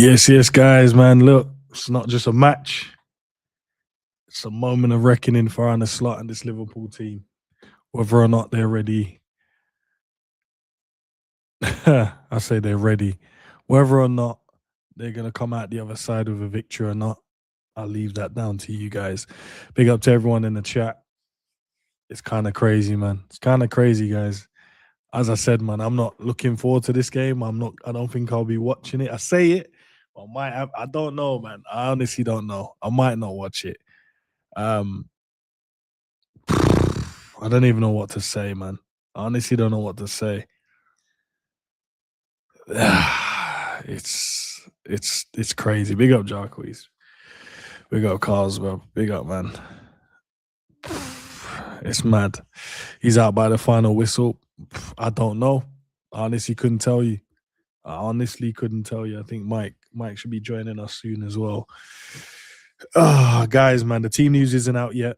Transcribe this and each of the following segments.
Yes, guys, man. Look, it's not just a match. It's a moment of reckoning for Arne Slot and this Liverpool team. Whether or not they're ready, I say they're ready. Whether or not they're going to come out the other side with a victory or not, I'll leave that down to you guys. Big up to everyone in the chat. It's kind of crazy, man. It's kind of crazy, guys. As I said, man, I'm not looking forward to this game. I don't think I'll be watching it. I say it, but I don't know, man. I honestly don't know. I might not watch it. Um, I don't even know what to say, man. I honestly don't know what to say. It's crazy. Big up Jarquez. Big up Cars, bro. Big up, man. It's mad. He's out by the final whistle. I don't know. I honestly couldn't tell you. I think Mike should be joining us soon as well. Guys, man, the team news isn't out yet.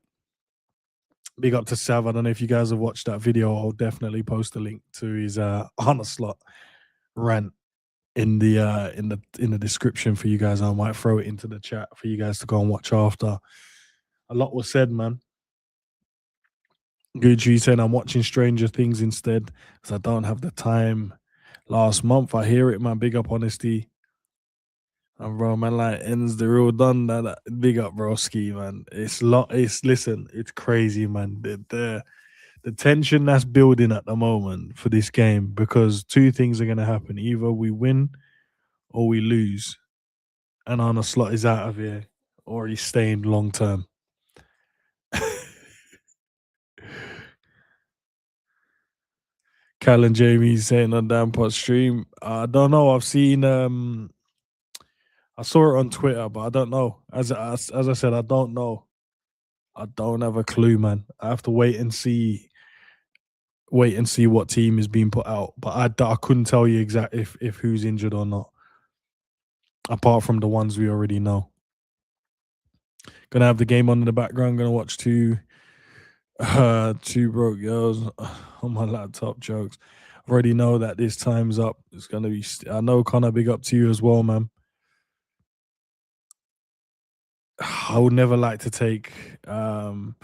Big up to Sav. I don't know if you guys have watched that video. I'll definitely post a link to his Arne Slot rant in the description for you guys. I might throw it into the chat for you guys to go and watch after. A lot was said, man. Gucci saying I'm watching Stranger Things instead because I don't have the time. Last month, I hear it, man. Big up honesty. And bro, man, like ends the real done. That big up, broski, man. It's crazy, man. The tension that's building at the moment for this game, because two things are gonna happen: either we win or we lose, and Arne Slot is out of here, or he's staying long term. Cal and Jamie saying on Damn Pot stream. I don't know. I've seen I saw it on Twitter, but I don't know. As I said, I don't know. I don't have a clue, man. I have to wait and see what team is being put out. But I couldn't tell you exactly if who's injured or not, apart from the ones we already know. Gonna have the game on in the background. Gonna watch two broke girls on my laptop. Jokes. I already know that this time's up. It's gonna be. I know, Connor. Big up to you as well, man. I would never like to take. Hey man,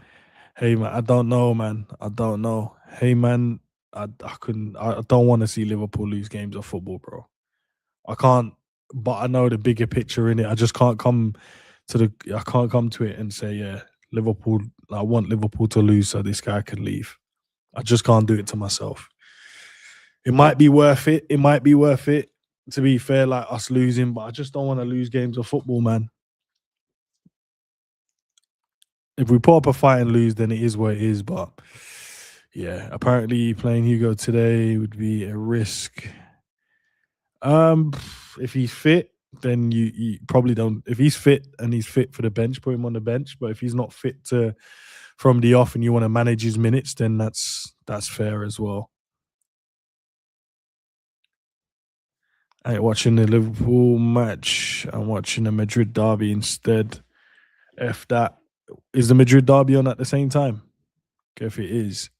I don't know, man. I don't know. Hey man, I couldn't. I don't want to see Liverpool lose games of football, bro. I can't. But I know the bigger picture in it. I just can't come I can't come to it and say, yeah, Liverpool. I want Liverpool to lose so this guy can leave. I just can't do it to myself. It might be worth it. It might be worth it. To be fair, like us losing, but I just don't want to lose games of football, man. If we put up a fight and lose, then it is what it is. But yeah, apparently playing Hugo today would be a risk. If he's fit, then you probably don't. If he's fit and he's fit for the bench, put him on the bench. But if he's not fit from the off and you want to manage his minutes, then that's fair as well. I ain't watching the Liverpool match. I'm watching the Madrid derby instead. If that is the Madrid derby on at the same time. If it is.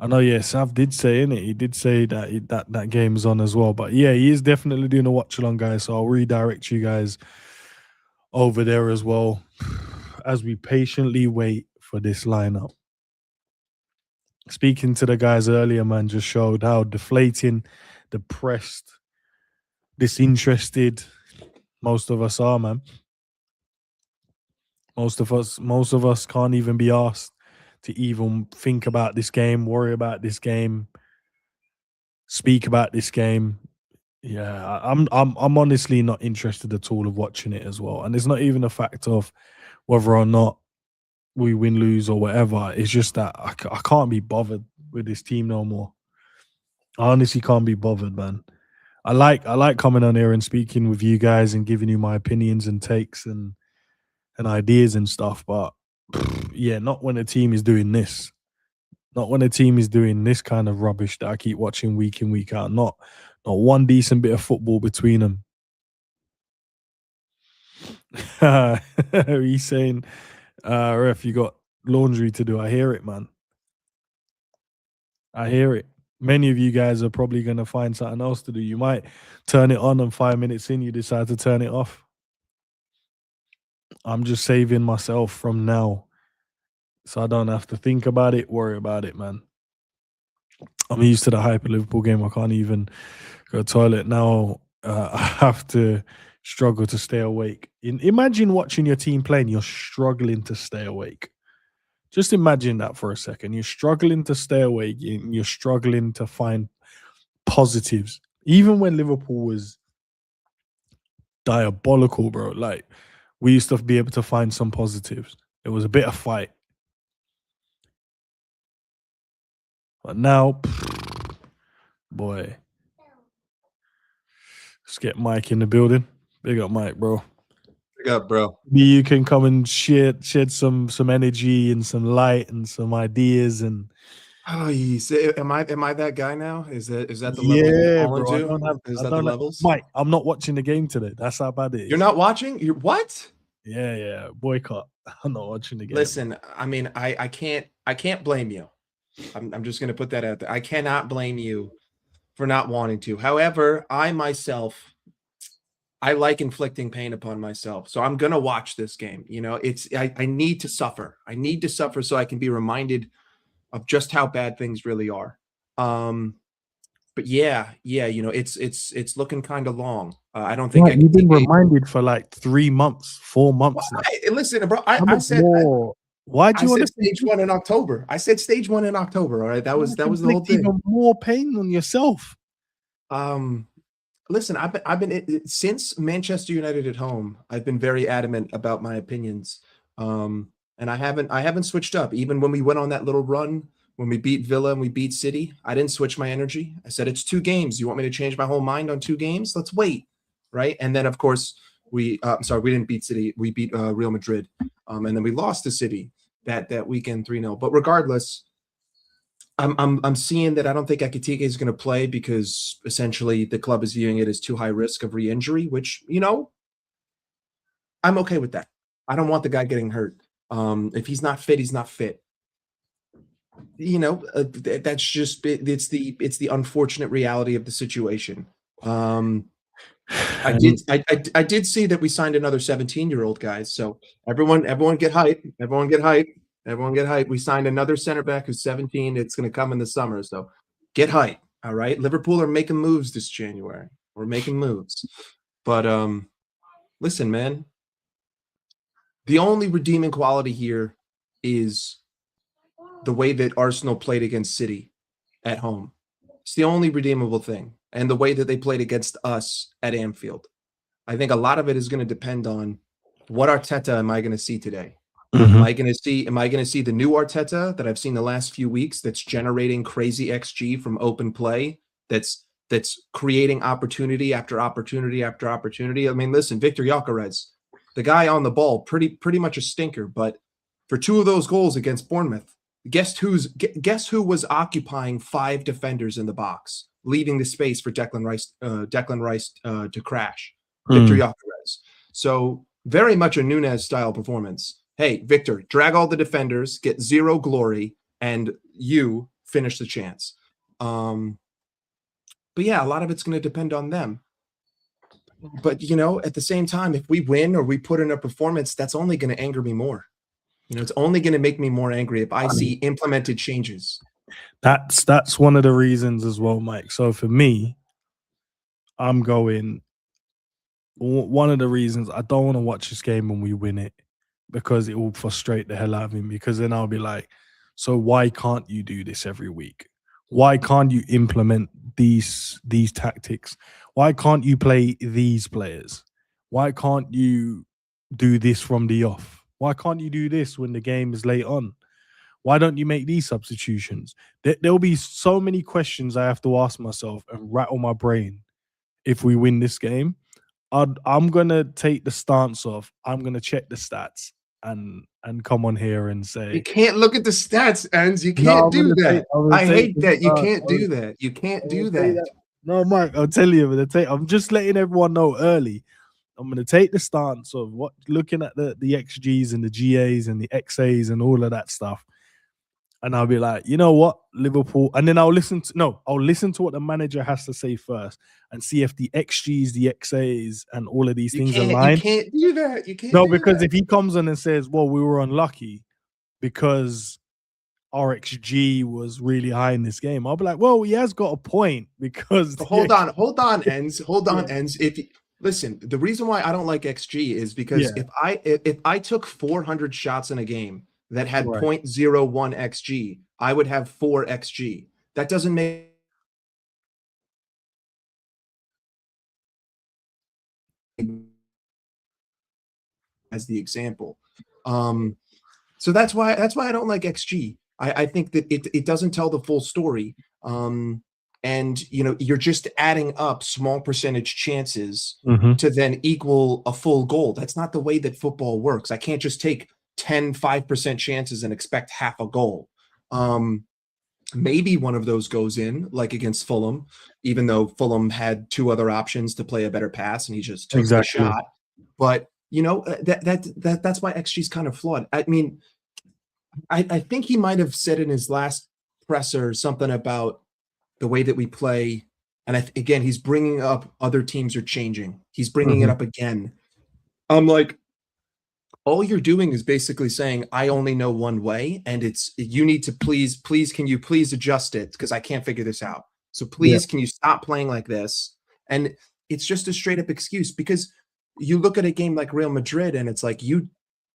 I know, yeah, Sav did say, innit? He did say that that game is on as well. But yeah, he is definitely doing a watch along, guys. So I'll redirect you guys over there as well as we patiently wait for this lineup. Speaking to the guys earlier, man, just showed how deflating, depressed, disinterested most of us are, man. Most of us can't even be asked to even think about this game, worry about this game, speak about this game. Yeah, I'm honestly not interested at all of watching it as well. And it's not even a fact of whether or not we win, lose, or whatever. It's just that I can't be bothered with this team no more. I honestly can't be bothered, man. I like coming on here and speaking with you guys and giving you my opinions and takes and ideas and stuff. But yeah, not when a team is doing this. Not when a team is doing this kind of rubbish that I keep watching week in, week out. Not one decent bit of football between them. He's saying, ref, you got laundry to do. I hear it, man. I hear it. Many of you guys are probably gonna find something else to do. You might turn it on and 5 minutes in, you decide to turn it off. I'm just saving myself from now, so I don't have to think about it, worry about it, man. I'm used to the hype of Liverpool game. I can't even go to the toilet now. I have to struggle to stay awake. Imagine watching your team playing, you're struggling to stay awake. Just imagine that for a second. You're struggling to stay awake, and you're struggling to find positives. Even when Liverpool was diabolical, bro, like we used to be able to find some positives. It was a bit of fight. But now, boy, let's get Mike in the building. Big up Mike, bro. Big up, bro. Maybe you can come and shed some energy and some light and some ideas and Oh, you say, am I that guy now? Is that the level you've yeah, fallen bro. to? Is I that the don't have levels? Mike, I'm not watching the game today. That's how bad it You're is. not watching? You're what? Yeah, yeah. Boycott. I'm not watching the game. Listen, I mean, I can't blame you. I'm just gonna put that out there. I cannot blame you for not wanting to. However, I myself, I like inflicting pain upon myself. So I'm gonna watch this game. I need to suffer. I need to suffer so I can be reminded of just how bad things really are. Um, but yeah, it's looking kind of long. I don't think Right, you've been Ekitike. reminded for like 3 months, 4 Well, months now. listen, bro. How I much said more? Why do I you want said to stage one in October. I said stage one in October. All right, that was the whole inflict thing. even more pain on yourself? Um, Listen, since Manchester United at home, I've been very adamant about my opinions. And I haven't switched up. Even when we went on that little run, when we beat Villa and we beat City, I didn't switch my energy. I said it's 2 games. You want me to change my whole mind on 2 games? Let's wait, right? And then of course we didn't beat City. We beat Real Madrid, and then we lost to City that weekend 3-0. But regardless, I'm seeing that I don't think Ekitike is going to play because essentially the club is viewing it as too high risk of re-injury, which I'm okay with that. I don't want the guy getting hurt. If he's not fit, he's not fit. That's just it's the unfortunate reality of the situation. I did And I did see that we signed another 17-year-old, guys. So everyone get hype. Everyone get hype. Everyone get hype. We signed another center back who's 17. It's going to come in the summer. So get hype. All right. Liverpool are making moves this January. We're making moves. But listen, man. The only redeeming quality here is the way that Arsenal played against City at home. It's the only redeemable thing. And the way that they played against us at Anfield. I think a lot of it is going to depend on what Arteta am I going to see today. Am I going to see the new Arteta that I've seen the last few weeks that's generating crazy XG from open play, that's creating opportunity after opportunity after opportunity? I mean, listen, Victor Gyökeres, the guy on the ball, pretty much a stinker, but for 2 of those goals against Bournemouth, guess who was occupying 5 defenders in the box, leaving the space for Declan Rice to crash? Victor Gyökeres. So very much a Nunez style performance. Hey, Victor, drag all the defenders, get 0 glory, and you finish the chance. But yeah, a lot of it's going to depend on them. But at the same time, if we win or we put in a performance, that's only going to anger me more. It's only going to make me more angry if I see implemented changes. that's one of the reasons as well, Mike. So for me, I'm going. One of the reasons I don't want to watch this game when we win it, because it will frustrate the hell out of me. Because then I'll be like, so why can't you do this every week? Why can't you implement these tactics? Why can't you play these players? Why can't you do this from the off? Why can't you do this when the game is late on? Why don't you make these substitutions? There'll be so many questions I have to ask myself and rattle my brain if we win this game. I'm gonna take the stance of I'm gonna check the stats and come on here and You say can't look at the stats, Ends. You no. can't do that. I'm gonna I take hate the that. You stance. can't do that. You can't I'm do gonna say that. that. No, Mike, I'll tell you. I'm just letting everyone know early. I'm gonna take the stance of looking at the XGs and the GAs and the XAs and all of that stuff. and I'll be like, you know what, Liverpool, and then I'll listen to what the manager has to say first, and see if the XGs, the XAs, and all of these things You align. can't do that. You can't No, do because that. if he comes on and says, "Well, we were unlucky because our XG was really high in this game," I'll be like, "Well, he has got a point because So the XG." hold on, ends. Hold Yeah, on, ends. Listen, the reason why I don't like XG is because yeah, if I took 400 shots in a game that had right, 0.01 XG, I would have 4 XG. That doesn't make as the example. Um, so that's why I don't like XG. I think that it doesn't tell the full story. And you know, you're just adding up small percentage chances mhm, to then equal a full goal. That's not the way that football works. I can't just take 5% chances and expect half a goal. Um, Maybe one of those goes in, like against Fulham, even though Fulham had 2 other options to play a better pass and he just took the exactly, shot. But you know, that's why XG is kind of flawed. I mean, I think he might have said in his last presser something about the way that we play. And again, he's bringing up other teams are changing. He's bringing it mhm, up again. I'm like, all you're doing is basically saying, I only know one way. And it's, you need to please, can you please adjust it? Because I can't figure this out. So yeah, please, can you stop playing like this? And it's just a straight up excuse because you look at a game like Real Madrid and it's like, you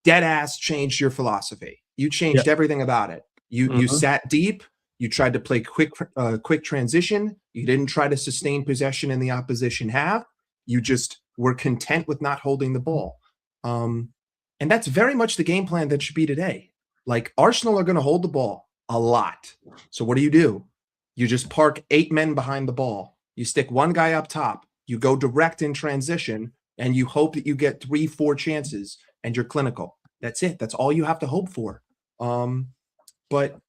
dead ass changed your philosophy. You yeah, changed everything about it. You mhm, sat deep. You tried to play quick transition. You didn't try to sustain possession in the opposition half. You just were content with not holding the ball. Um, and that's very much the game plan that should be today. Like Arsenal are going to hold the ball a lot. So what do? You just park 8 men behind the ball. You stick one guy up top. You go direct in transition and you hope that you get 3, 4 chances and you're clinical. That's it. That's all you have to hope for. But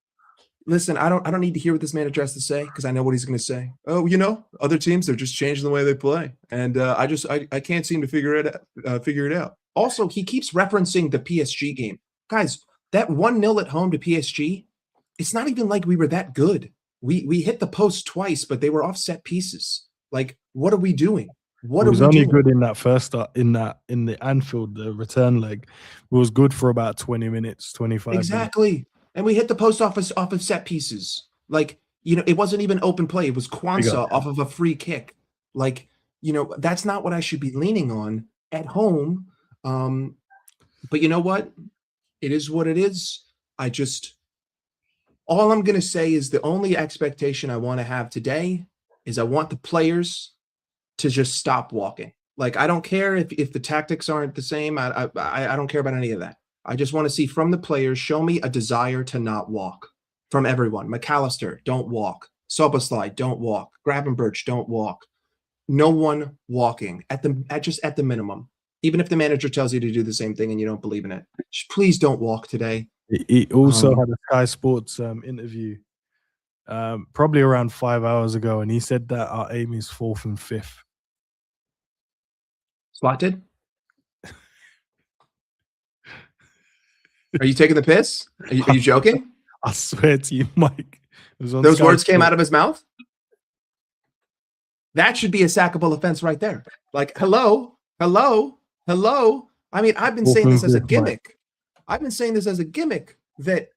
listen, I don't need to hear what this manager has to say because I know what he's going to say. Oh, you know, other teams they're just changing the way they play, and I can't seem to figure it out. Also, he keeps referencing the PSG game, guys. That 1-0 at home to PSG, it's not even like we were that good. We hit the post twice, but they were offset pieces. Like, what are we doing? it What are was we only doing? good in that first start in the Anfield, the return leg. It was good for about 20 minutes, 25 minutes. Exactly. And we hit the post office off of set pieces. Like, you know, it wasn't even open play. It was Big up Kwanzaa them. off of a free kick. Like, you know, that's not what I should be leaning on at home. Um, but you know what? It is what it is. I just all I'm going to say is the only expectation I want to have today is I want the players to just stop walking. Like I don't care if the tactics aren't the same. I don't care about any of that. I just want to see from the players show me a desire to not walk from everyone. McAllister, don't walk. Soboslai, don't walk. Gravenberch, don't walk. No one walking at the minimum. Even if the manager tells you to do the same thing and you don't believe in it, just please don't walk today. He also Um, had a Sky Sports interview probably around 5 hours ago, and he said that our aim is fourth and fifth. Slotted, are you taking the piss? Are you joking? I swear to you, Mike, it was on Those Sky words came Sports. out of his mouth? That should be a sackable offense right there. Like, hello, hello, hello. I mean, I've been Fourth saying and this as a fifth, Mike. gimmick. I've been saying this as a gimmick that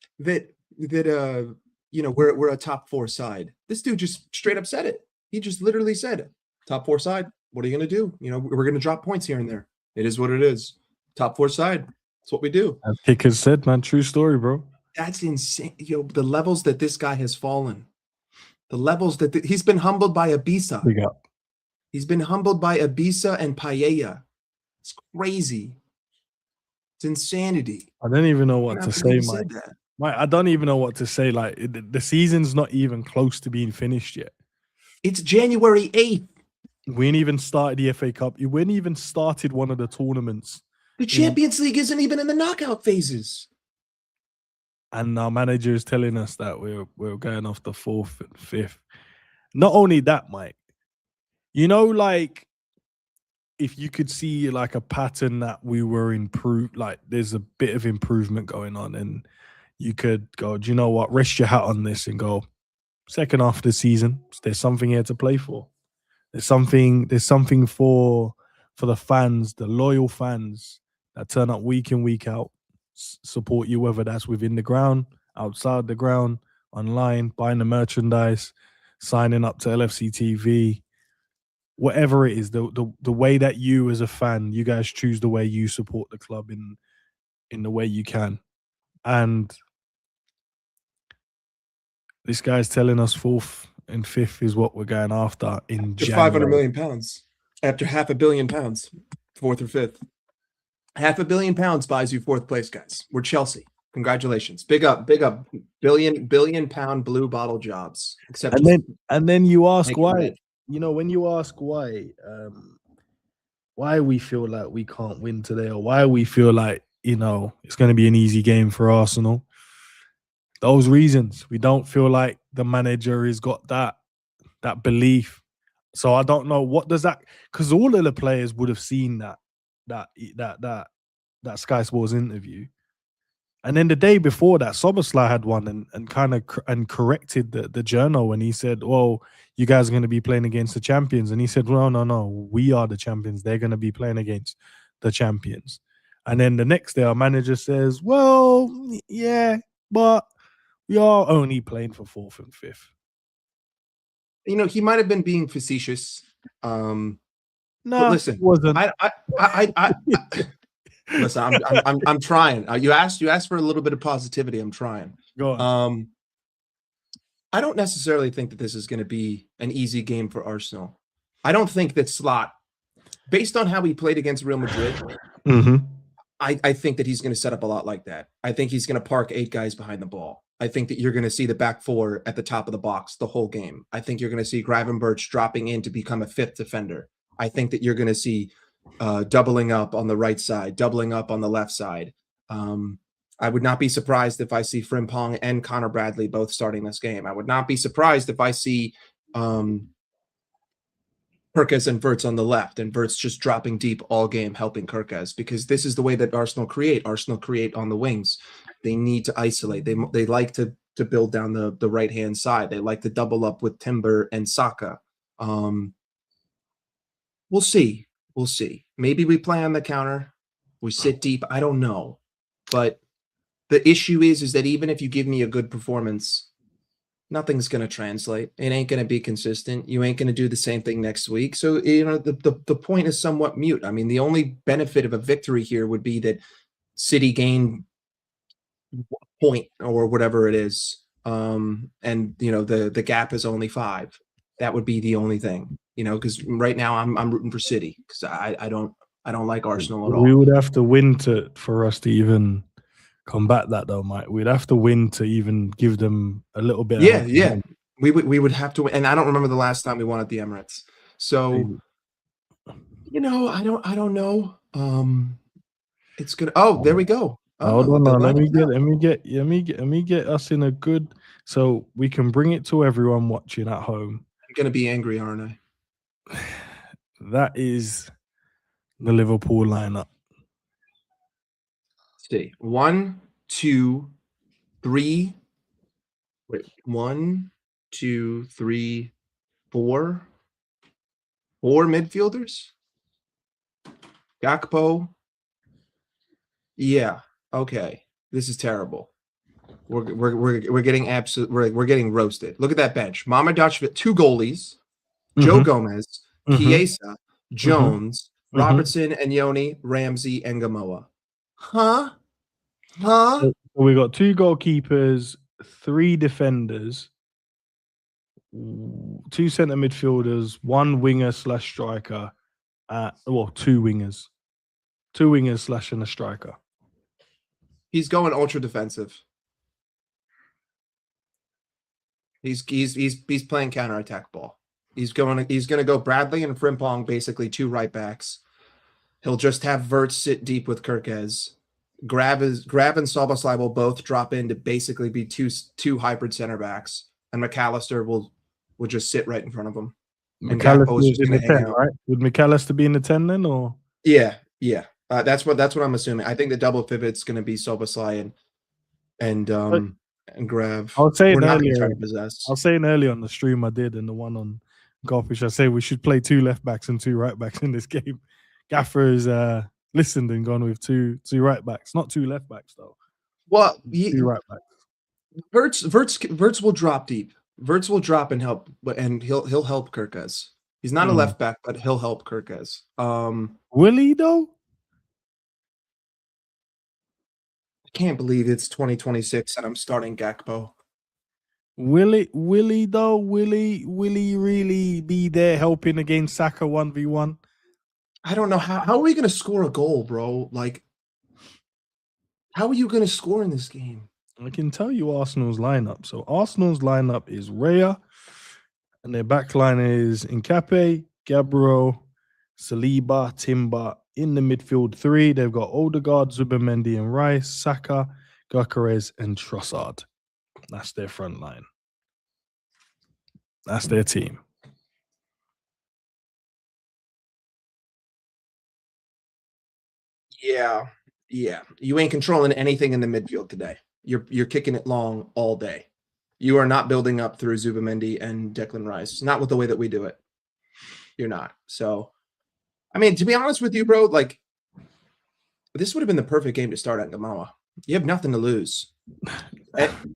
you know, we're a top 4 side. This dude just straight up said it. He just literally said top 4 side. What are you gonna do? You know, we're gonna drop points here and there. It is what it is. Top 4 side. That's what we do. As Kickers said, man, true story, bro. That's insane. Yo, the levels that this guy has fallen. The levels that he's been humbled by Ibiza. Big up. He's been humbled by Ibiza and Paella. It's crazy. It's insanity. I don't even know I what to cannot believe say, he Mike. said that. Mike, I don't even know what to say. Like the season's not even close to being finished yet. It's January 8th. We ain't even started the FA Cup. We ain't even started one of the tournaments. The Champions League isn't even in the knockout phases. And our manager is telling us that we're going off the fourth and fifth. Not only that, Mike, you know, like if you could see like a pattern that we were improved, like there's a bit of improvement going on, and you could go, do you know what? Rest your hat on this and go, second half of the season, there's something here to play for. There's something for the fans, the loyal fans that turn up week in, week out, support you, whether that's within the ground, outside the ground, online, buying the merchandise, signing up to LFC TV, whatever it is, the way that you as a fan, you guys choose the way you support the club in the way you can. And this guy's telling us fourth and fifth is what we're going after in After 500 January. million pounds, after £500 million, fourth or fifth. £500 million buys you fourth place, guys. We're Chelsea. Congratulations. Big up. Billion pound blue bottle jobs. Except And then you ask Make it why, red. when you ask why we feel like we can't win today, or why we feel like, it's going to be an easy game for Arsenal. Those reasons. We don't feel like the manager has got that belief. So I don't know what does that, because all of the players would have seen that Sky Sports interview. And then the day before that, Soboslai had one and kind of corrected the journal when he said, well, you guys are going to be playing against the champions. And he said, well, no, we are the champions. They're going to be playing against the champions. And then the next day, our manager says, well, yeah, but we are only playing for fourth and fifth. He might have been being facetious. No, but listen, it wasn't. Listen, I'm trying. You asked for a little bit of positivity. I'm trying. Go on. I don't necessarily think that this is going to be an easy game for Arsenal. I don't think that Slot, based on how he played against Real Madrid, I think that he's going to set up a lot like that. I think he's going to park 8 guys behind the ball. I think that you're going to see the back 4 at the top of the box the whole game. I think you're going to see Gravenberch dropping in to become a 5th defender. I think that you're going to see doubling up on the right side, doubling up on the left side. I would not be surprised if I see Frimpong and Connor Bradley both starting this game. I would not be surprised if I see Kirkes and Wirtz on the left, and Wirtz just dropping deep all game, helping Kirkes, because this is the way that Arsenal create. Arsenal create on the wings. They need to isolate. They like to build down the right-hand side. They like to double up with Timber and Saka. We'll see. We'll see. Maybe we play on the counter. We sit deep. I don't know. But the issue is that even if you give me a good performance, nothing's going to translate. It ain't going to be consistent. You ain't going to do the same thing next week. So, the point is somewhat mute. I mean, the only benefit of a victory here would be that City gain point or whatever it is. And, the gap is only 5. That would be the only thing, because right now I'm rooting for City because I don't like Arsenal at all. We would have to win for us to even combat that, though, Mike. We'd have to win to even give them a little bit. Yeah. We would have to win, and I don't remember the last time we won at the Emirates. So, I don't know. It's gonna. Oh, there we go. Hold on. Let me get us in a good, so we can bring it to everyone watching at home. I'm gonna be angry, aren't I? That is the Liverpool lineup. Let's see. 1, 2, 3. Wait, 1, 2, 3, 4. 4 midfielders. Gakpo. Yeah. Okay. This is terrible. We're getting we're getting roasted. Look at that bench. Mamadashvili, 2 goalies. Joe Gomez, Chiesa, Jones, Robertson, and Yoni, Ramsey, and Gamoa. Huh? So we got 2 goalkeepers, 3 defenders, 2 centre midfielders, 1 winger/striker. 2 wingers. 2 wingers / and a striker. He's going ultra defensive. He's playing counterattack ball. He's going to go Bradley and Frimpong, basically 2 right backs. He'll just have Wirtz sit deep with Kirkes. Grab and Szoboszlai will both drop in to basically be two hybrid center backs, and McAllister will just sit right in front of him. And Gakpo is just going to hang out. Right? Would McAllister be in the 10 then, or? Yeah. That's what I'm assuming. I think the double pivot's going to be Szoboszlai and But grab. I was saying We're not going to try earlier, to possess. I was saying earlier on the stream I did and the one on Golfish, I say we should play 2 left backs and 2 right backs in this game. Gaffer's listened and gone with two right backs, not 2 left backs though. Well, 2 right backs. Verts will drop deep. Verts will drop and help, and he'll help Kirkez. He's not a left back, but he'll help Kirkez. Will he though? I can't believe it's 2026 and I'm starting Gakpo. Will he though? Will he really be there helping against Saka 1v1? I don't know how are we going to score a goal, bro? Like, how are you going to score in this game? I can tell you Arsenal's lineup. So Arsenal's lineup is Raya, and their back line is Nkape, Gabriel, Saliba, Timber. In the midfield 3, they've got Odegaard, Zubimendi, and Rice, Saka, Gyökeres, and Trossard. That's their front line. That's their team. Yeah. You ain't controlling anything in the midfield today. You're kicking it long all day. You are not building up through Zubimendi and Declan Rice. Not with the way that we do it. You're not. So, I mean, to be honest with you, bro, like, this would have been the perfect game to start at Ngamoa. You have nothing to lose.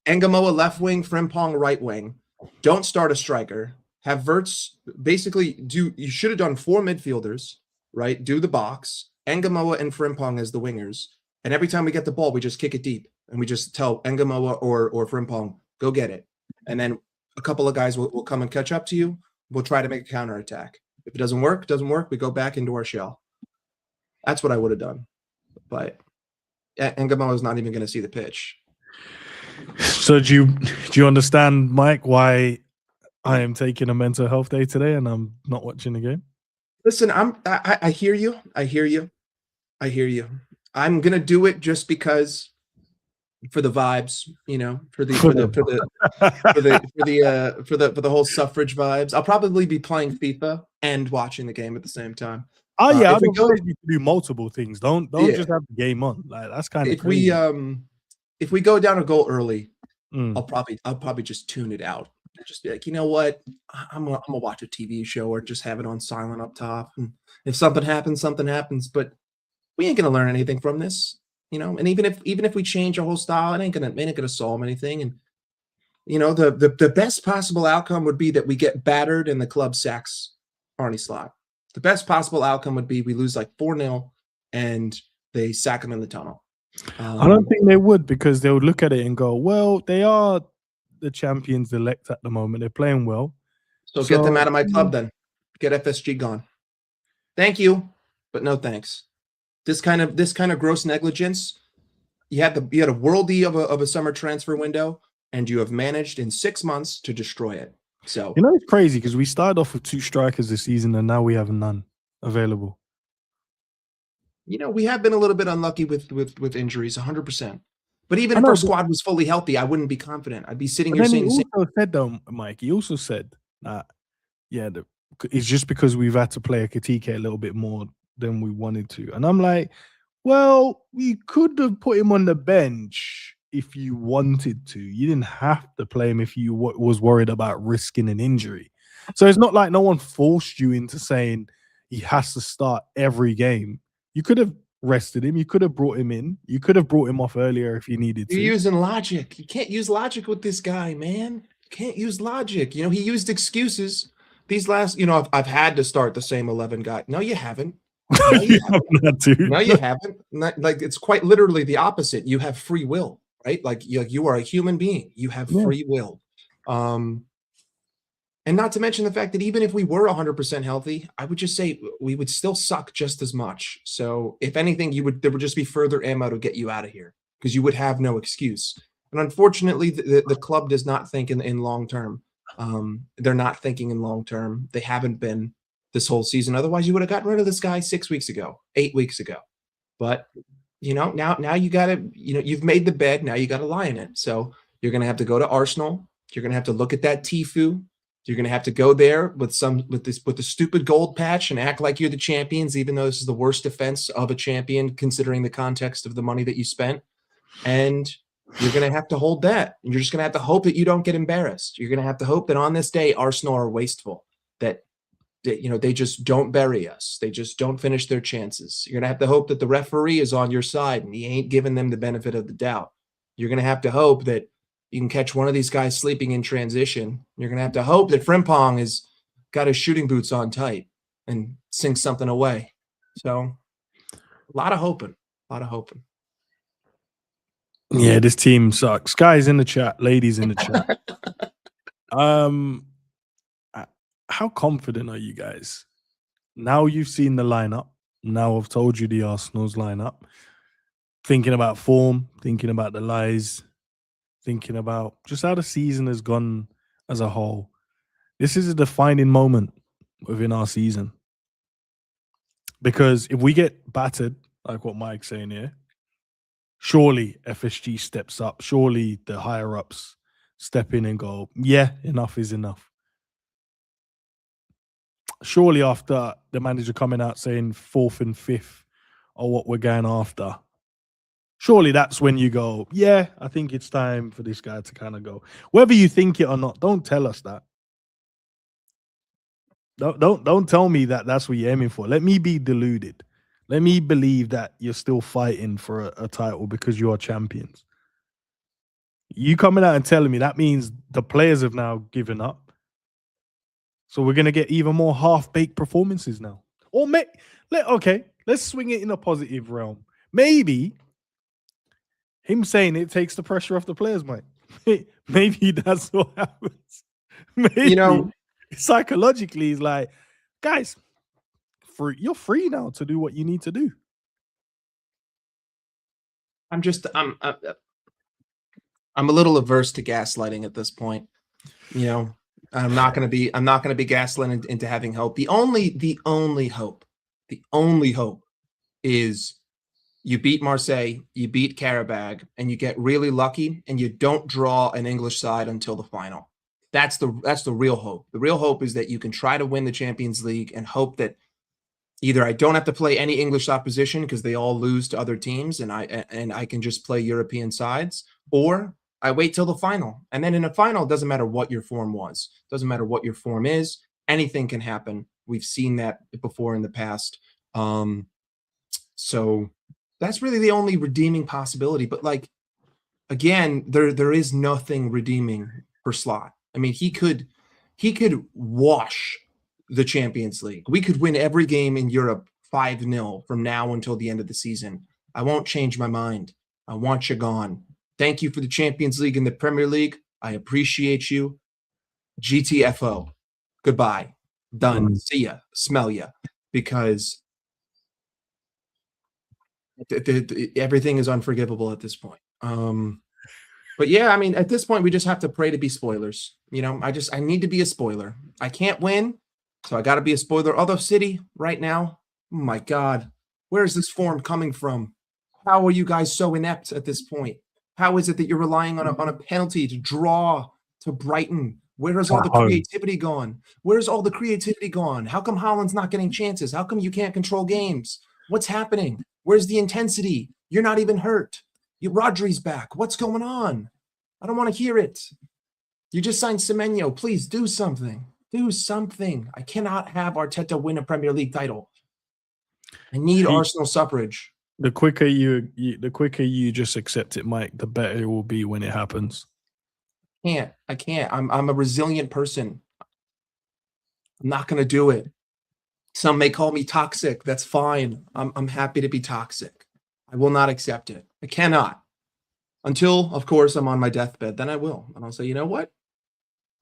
Ngamoa left wing, Frimpong right wing. Don't start a striker. Have Verts basically you should have done 4 midfielders, right? Do the box. Ngamoa and Frimpong as the wingers. And every time we get the ball, we just kick it deep. And we just tell Ngamoa or Frimpong, go get it. And then a couple of guys will come and catch up to you. We'll try to make a counterattack. If it doesn't work, we go back into our shell. That's what I would have done. But Ngamoa is not even going to see the pitch. So do you understand, Mike, why I am taking a mental health day today and I'm not watching the game? Listen, I hear you. I'm gonna do it just because for the vibes, you know, for the whole suffrage vibes. I'll probably be playing FIFA and watching the game at the same time. Oh yeah, I advise you to do multiple things. Don't just have the game on. Like that's kind of crazy. If we go down a goal early, I'll probably just tune it out. Just be like, you know what? I'm gonna watch a TV show or just have it on silent up top. And if something happens, something happens. But we ain't gonna learn anything from this, you know. And even if we change our whole style, it ain't gonna solve anything. And you know, the best possible outcome would be that we get battered and the club sacks Arne Slot. The best possible outcome would be we lose like 4-0 and they sack him in the tunnel. I don't think they would, because they would look at it and go, well, they are the champions elect at the moment. They're playing well. So get them out of my club then. Get FSG gone. Thank you, but no thanks. This kind of gross negligence. You had a worldie of a summer transfer window, and you have managed in 6 months to destroy it. So you know it's crazy because we started off with 2 strikers this season and now we have none available. You know, we have been a little bit unlucky with injuries, 100%. But even if our squad was fully healthy, I wouldn't be confident. I'd be sitting here saying. He also said though, Mike. He also said that it's just because we've had to play a Katike a little bit more than we wanted to, and I'm like, well, we could have put him on the bench if you wanted to. You didn't have to play him if you was worried about risking an injury. So it's not like no one forced you into saying he has to start every game. You could have rested him. You could have brought him in. You could have brought him off earlier if you needed to. You're using logic. You can't use logic with this guy, man. You can't use logic. You know, he used excuses. These last, you know, I've had to start the same 11 guy. No, you haven't. No, you haven't. No, you haven't. Like, it's quite literally the opposite. You have free will, right? Like you are a human being. You have free will. And not to mention the fact that even if we were 100% healthy, I would just say we would still suck just as much. So if anything, there would just be further ammo to get you out of here because you would have no excuse. And unfortunately, the club does not think in long term. They're not thinking in long term. They haven't been this whole season. Otherwise, you would have gotten rid of this guy 6 weeks ago, 8 weeks ago. But you know, now you got to, you know, you've made the bed. Now you got to lie in it. So you're going to have to go to Arsenal. You're going to have to look at that Tfue. You're going to have to go there with the stupid gold patch and act like you're the champions, even though this is the worst defense of a champion, considering the context of the money that you spent. And You're going to have to hold that. And you're just going to have to hope that you don't get embarrassed. You're going to have to hope that on this day, Arsenal are wasteful, that they just don't bury us. They just don't finish their chances. You're going to have to hope that the referee is on your side and he ain't giving them the benefit of the doubt. You're going to have to hope that you can catch one of these guys sleeping in transition. You're going to have to hope that Frimpong has got his shooting boots on tight and sink something away. So a lot of hoping. Yeah, this team sucks. Guys in the chat, ladies in the chat. How confident are you guys? Now you've seen the lineup. Now I've told you the Arsenal's lineup. Thinking about form, thinking about the lies, thinking about just how the season has gone as a whole. This is a defining moment within our season. Because if we get battered, like what Mike's saying here, surely FSG steps up. Surely the higher ups step in and go, yeah, enough is enough. Surely after the manager coming out saying 4th and 5th are what we're going after, surely that's when you go, yeah, I think it's time for this guy to kind of go. Whether you think it or not, don't tell us that. Don't tell me that that's what you're aiming for. Let me be deluded. Let me believe that you're still fighting for a title because you are champions. You coming out and telling me that means the players have now given up. So we're going to get even more half-baked performances now. Or let's swing it in a positive realm. Maybe him saying it takes the pressure off the players, mate. Maybe that's what happens. Maybe psychologically, he's like, guys, you're free now to do what you need to do. I'm a little averse to gaslighting at this point. I'm not going to be gaslighting into having hope. The only hope is you beat Marseille, you beat Karabag, and you get really lucky and you don't draw an English side until the final. That's the real hope. The real hope is that you can try to win the Champions League and hope that either I don't have to play any English opposition because they all lose to other teams and I can just play European sides, or I wait till the final. And then in a final, it doesn't matter what your form was. It doesn't matter what your form is. Anything can happen. We've seen that before in the past. So that's really the only redeeming possibility. But again, there is nothing redeeming for Slot. I mean, he could wash the Champions League. We could win every game in Europe 5-0 from now until the end of the season. I won't change my mind. I want you gone. Thank you for the Champions League and the Premier League. I appreciate you. GTFO. Goodbye. Done. See ya. Smell ya. Because everything is unforgivable at this point. But yeah, I mean, at this point, we just have to pray to be spoilers. I need to be a spoiler. I can't win, so I got to be a spoiler. Although City right now, oh my God, where is this form coming from? How are you guys so inept at this point? How is it that you're relying on a penalty to draw to Brighton? Where is all the creativity gone? Where's all the creativity gone? How come Haaland's not getting chances? How come you can't control games? What's happening? Where's the intensity? You're not even hurt. Rodri's back. What's going on? I don't want to hear it. You just signed Semenyo. Please do something. Do something. I cannot have Arteta win a Premier League title. I need Arsenal suffrage. The quicker you just accept it, Mike, the better it will be when it happens. I can't. I'm a resilient person. I'm not going to do it. Some may call me toxic. That's fine. I'm happy to be toxic. I will not accept it. I cannot. Until, of course, I'm on my deathbed. Then I will. And I'll say, you know what?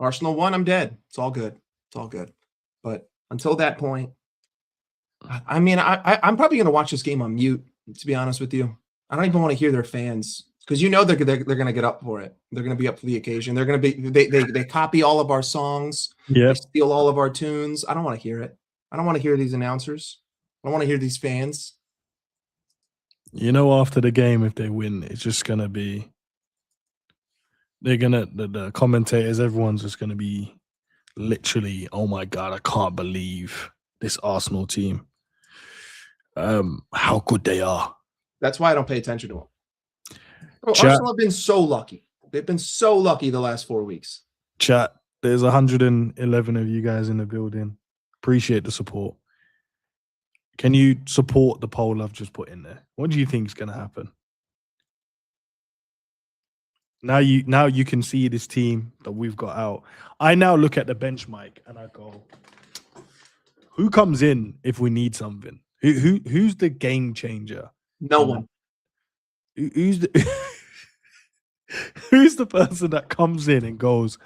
Arsenal won. I'm dead. It's all good. It's all good. But until that point, I mean, I'm probably going to watch this game on mute, to be honest with you. I don't even want to hear their fans because they're going to get up for it. They're going to be up for the occasion. They're going to be they copy all of our songs. Yep. They steal all of our tunes. I don't want to hear it. I don't want to hear these announcers. I don't want to hear these fans. After the game, if they win, it's just going to be the commentators, everyone's just going to be literally, oh my God, I can't believe this Arsenal team. How good they are. That's why I don't pay attention to them. Oh, Chat, Arsenal have been so lucky. They've been so lucky the last 4 weeks. chat. There's 111 of you guys in the building. Appreciate the support. Can you support the poll I've just put in there? What do you think is going to happen? Now you can see this team that we've got out. I now look at the bench, Mike, and I go, who comes in if we need something? Who's the game changer? No one. Who's the who's the person that comes in and goes,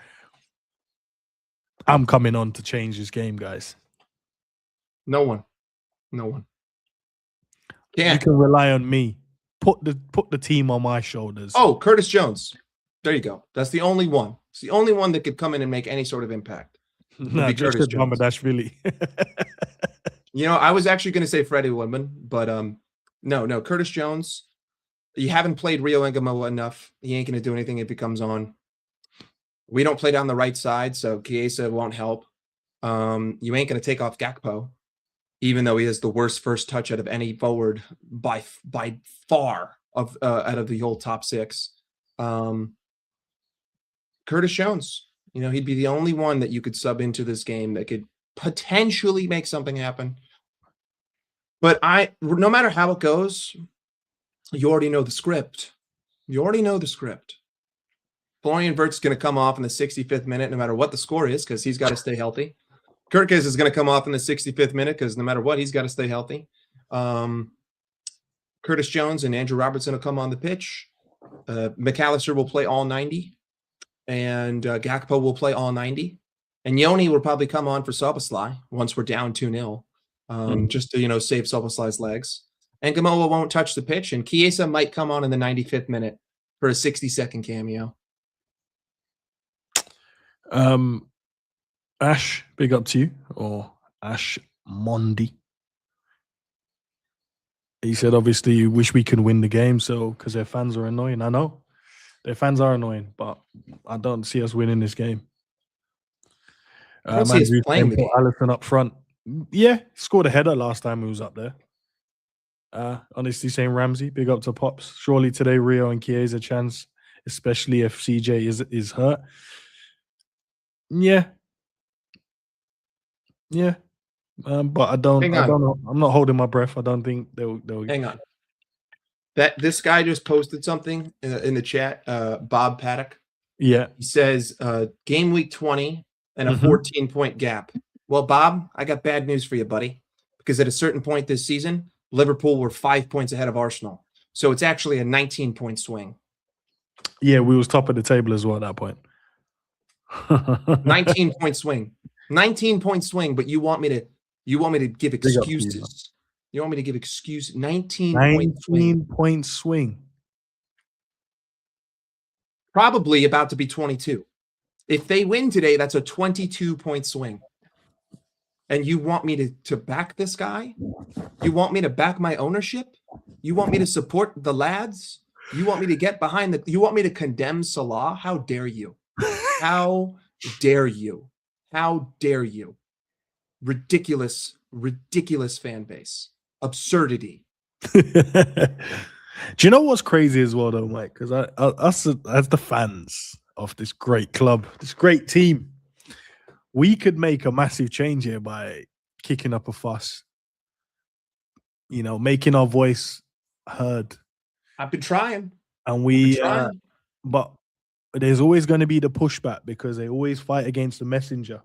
I'm coming on to change this game, guys? No one. No one. You can rely on me. Put the team on my shoulders. Oh, Curtis Jones. There you go. That's the only one. It's the only one that could come in and make any sort of impact. No, just Curtis Jones. You know, I was actually going to say Freddie Woodman, but no, Curtis Jones. You haven't played Rio Ngamoa enough. He ain't going to do anything if he comes on. We don't play down the right side, so Chiesa won't help. You ain't going to take off Gakpo, even though he has the worst first touch out of any forward by far out of the whole top six. Curtis Jones, you know, he'd be the only one that you could sub into this game that could potentially make something happen. But no matter how it goes, you already know the script. You already know the script. Florian Wirtz's going to come off in the 65th minute, no matter what the score is, because he's got to stay healthy. Kirkes is going to come off in the 65th minute because no matter what, he's got to stay healthy. Curtis Jones and Andrew Robertson will come on the pitch. McAllister will play all 90. And Gakpo will play all 90. And Yoni will probably come on for Szoboszlai once we're down 2-0, just to, you know, save Szoboszlai's legs. And Gamoa won't touch the pitch. And Chiesa might come on in the 95th minute for a 60-second cameo. Ash, big up to you, or Ash Mondi. He said, obviously, you wish we could win the game, so because their fans are annoying. I know their fans are annoying, but I don't see us winning this game. I don't see us playing the game. Alisson up front. Yeah, scored a header last time he was up there. Honestly, saying Ramsey, big up to Pops. Surely today, Rio and Chiesa chance, especially if CJ is hurt. Yeah. But I don't know. I'm not holding my breath. I don't think they'll hang on. This guy just posted something in the chat. Bob Paddock. Yeah. He says game week 20 and a 14-point gap. Well, Bob, I got bad news for you, buddy. Because at a certain point this season, Liverpool were 5 points ahead of Arsenal. So it's actually a 19-point swing. Yeah, we was top of the table as well at that point. 19-point swing. 19-point swing, but you want me to give excuses. You want me to give excuses. 19-point swing. Probably about to be 22. If they win today, that's a 22-point swing. And you want me to back this guy? You want me to back my ownership? You want me to support the lads? You want me to get behind you want me to condemn Salah? How dare you? How dare you? How dare you? Ridiculous fan base. Absurdity. Do you know what's crazy as well, though, Mike? Because us as the fans of this great club, this great team, we could make a massive change here by kicking up a fuss. You know, making our voice heard. I've been trying. And but there's always going to be the pushback because they always fight against the messenger.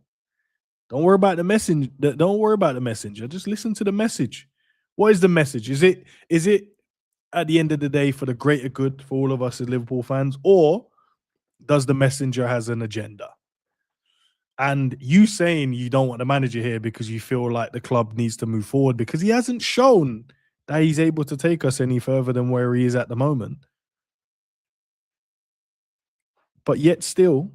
Don't worry about the messenger. Don't worry about the messenger. Just listen to the message. What is the message? Is it at the end of the day for the greater good for all of us as Liverpool fans, or does the messenger has an agenda? And you saying you don't want the manager here because you feel like the club needs to move forward because he hasn't shown that he's able to take us any further than where he is at the moment. But yet still,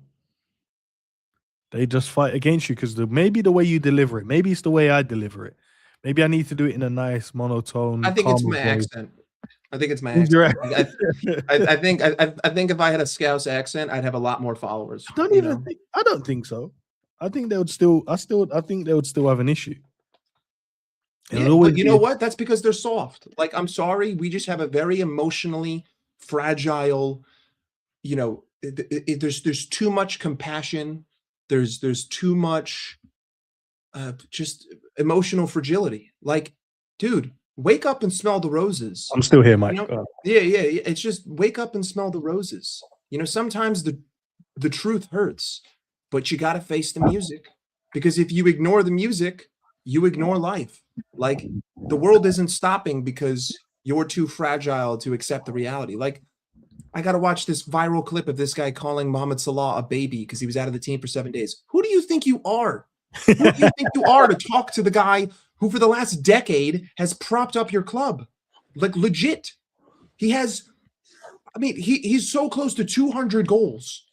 they just fight against you because maybe the way you deliver it, maybe it's the way I deliver it. Maybe I need to do it in a nice monotone. I think it's my accent. I think it's my accent. I think if I had a Scouse accent, I'd have a lot more followers. I don't think so. I think they would still. I think they would still have an issue. Yeah, but you know what? That's because they're soft. Like, I'm sorry, we just have a very emotionally fragile, you know, there's too much compassion. There's too much just emotional fragility. Like, dude, wake up and smell the roses. I'm still here, You Mike. know, yeah. It's just wake up and smell the roses. You know, sometimes the truth hurts, but you got to face the music, because if you ignore the music, you ignore life. Like, the world isn't stopping because you're too fragile to accept the reality. Like, I got to watch this viral clip of this guy calling Mohamed Salah a baby because he was out of the team for 7 days. Who do you think you are? Who do you think you are to talk to the guy who for the last decade has propped up your club? Like, legit. He has, I mean, he's so close to 200 goals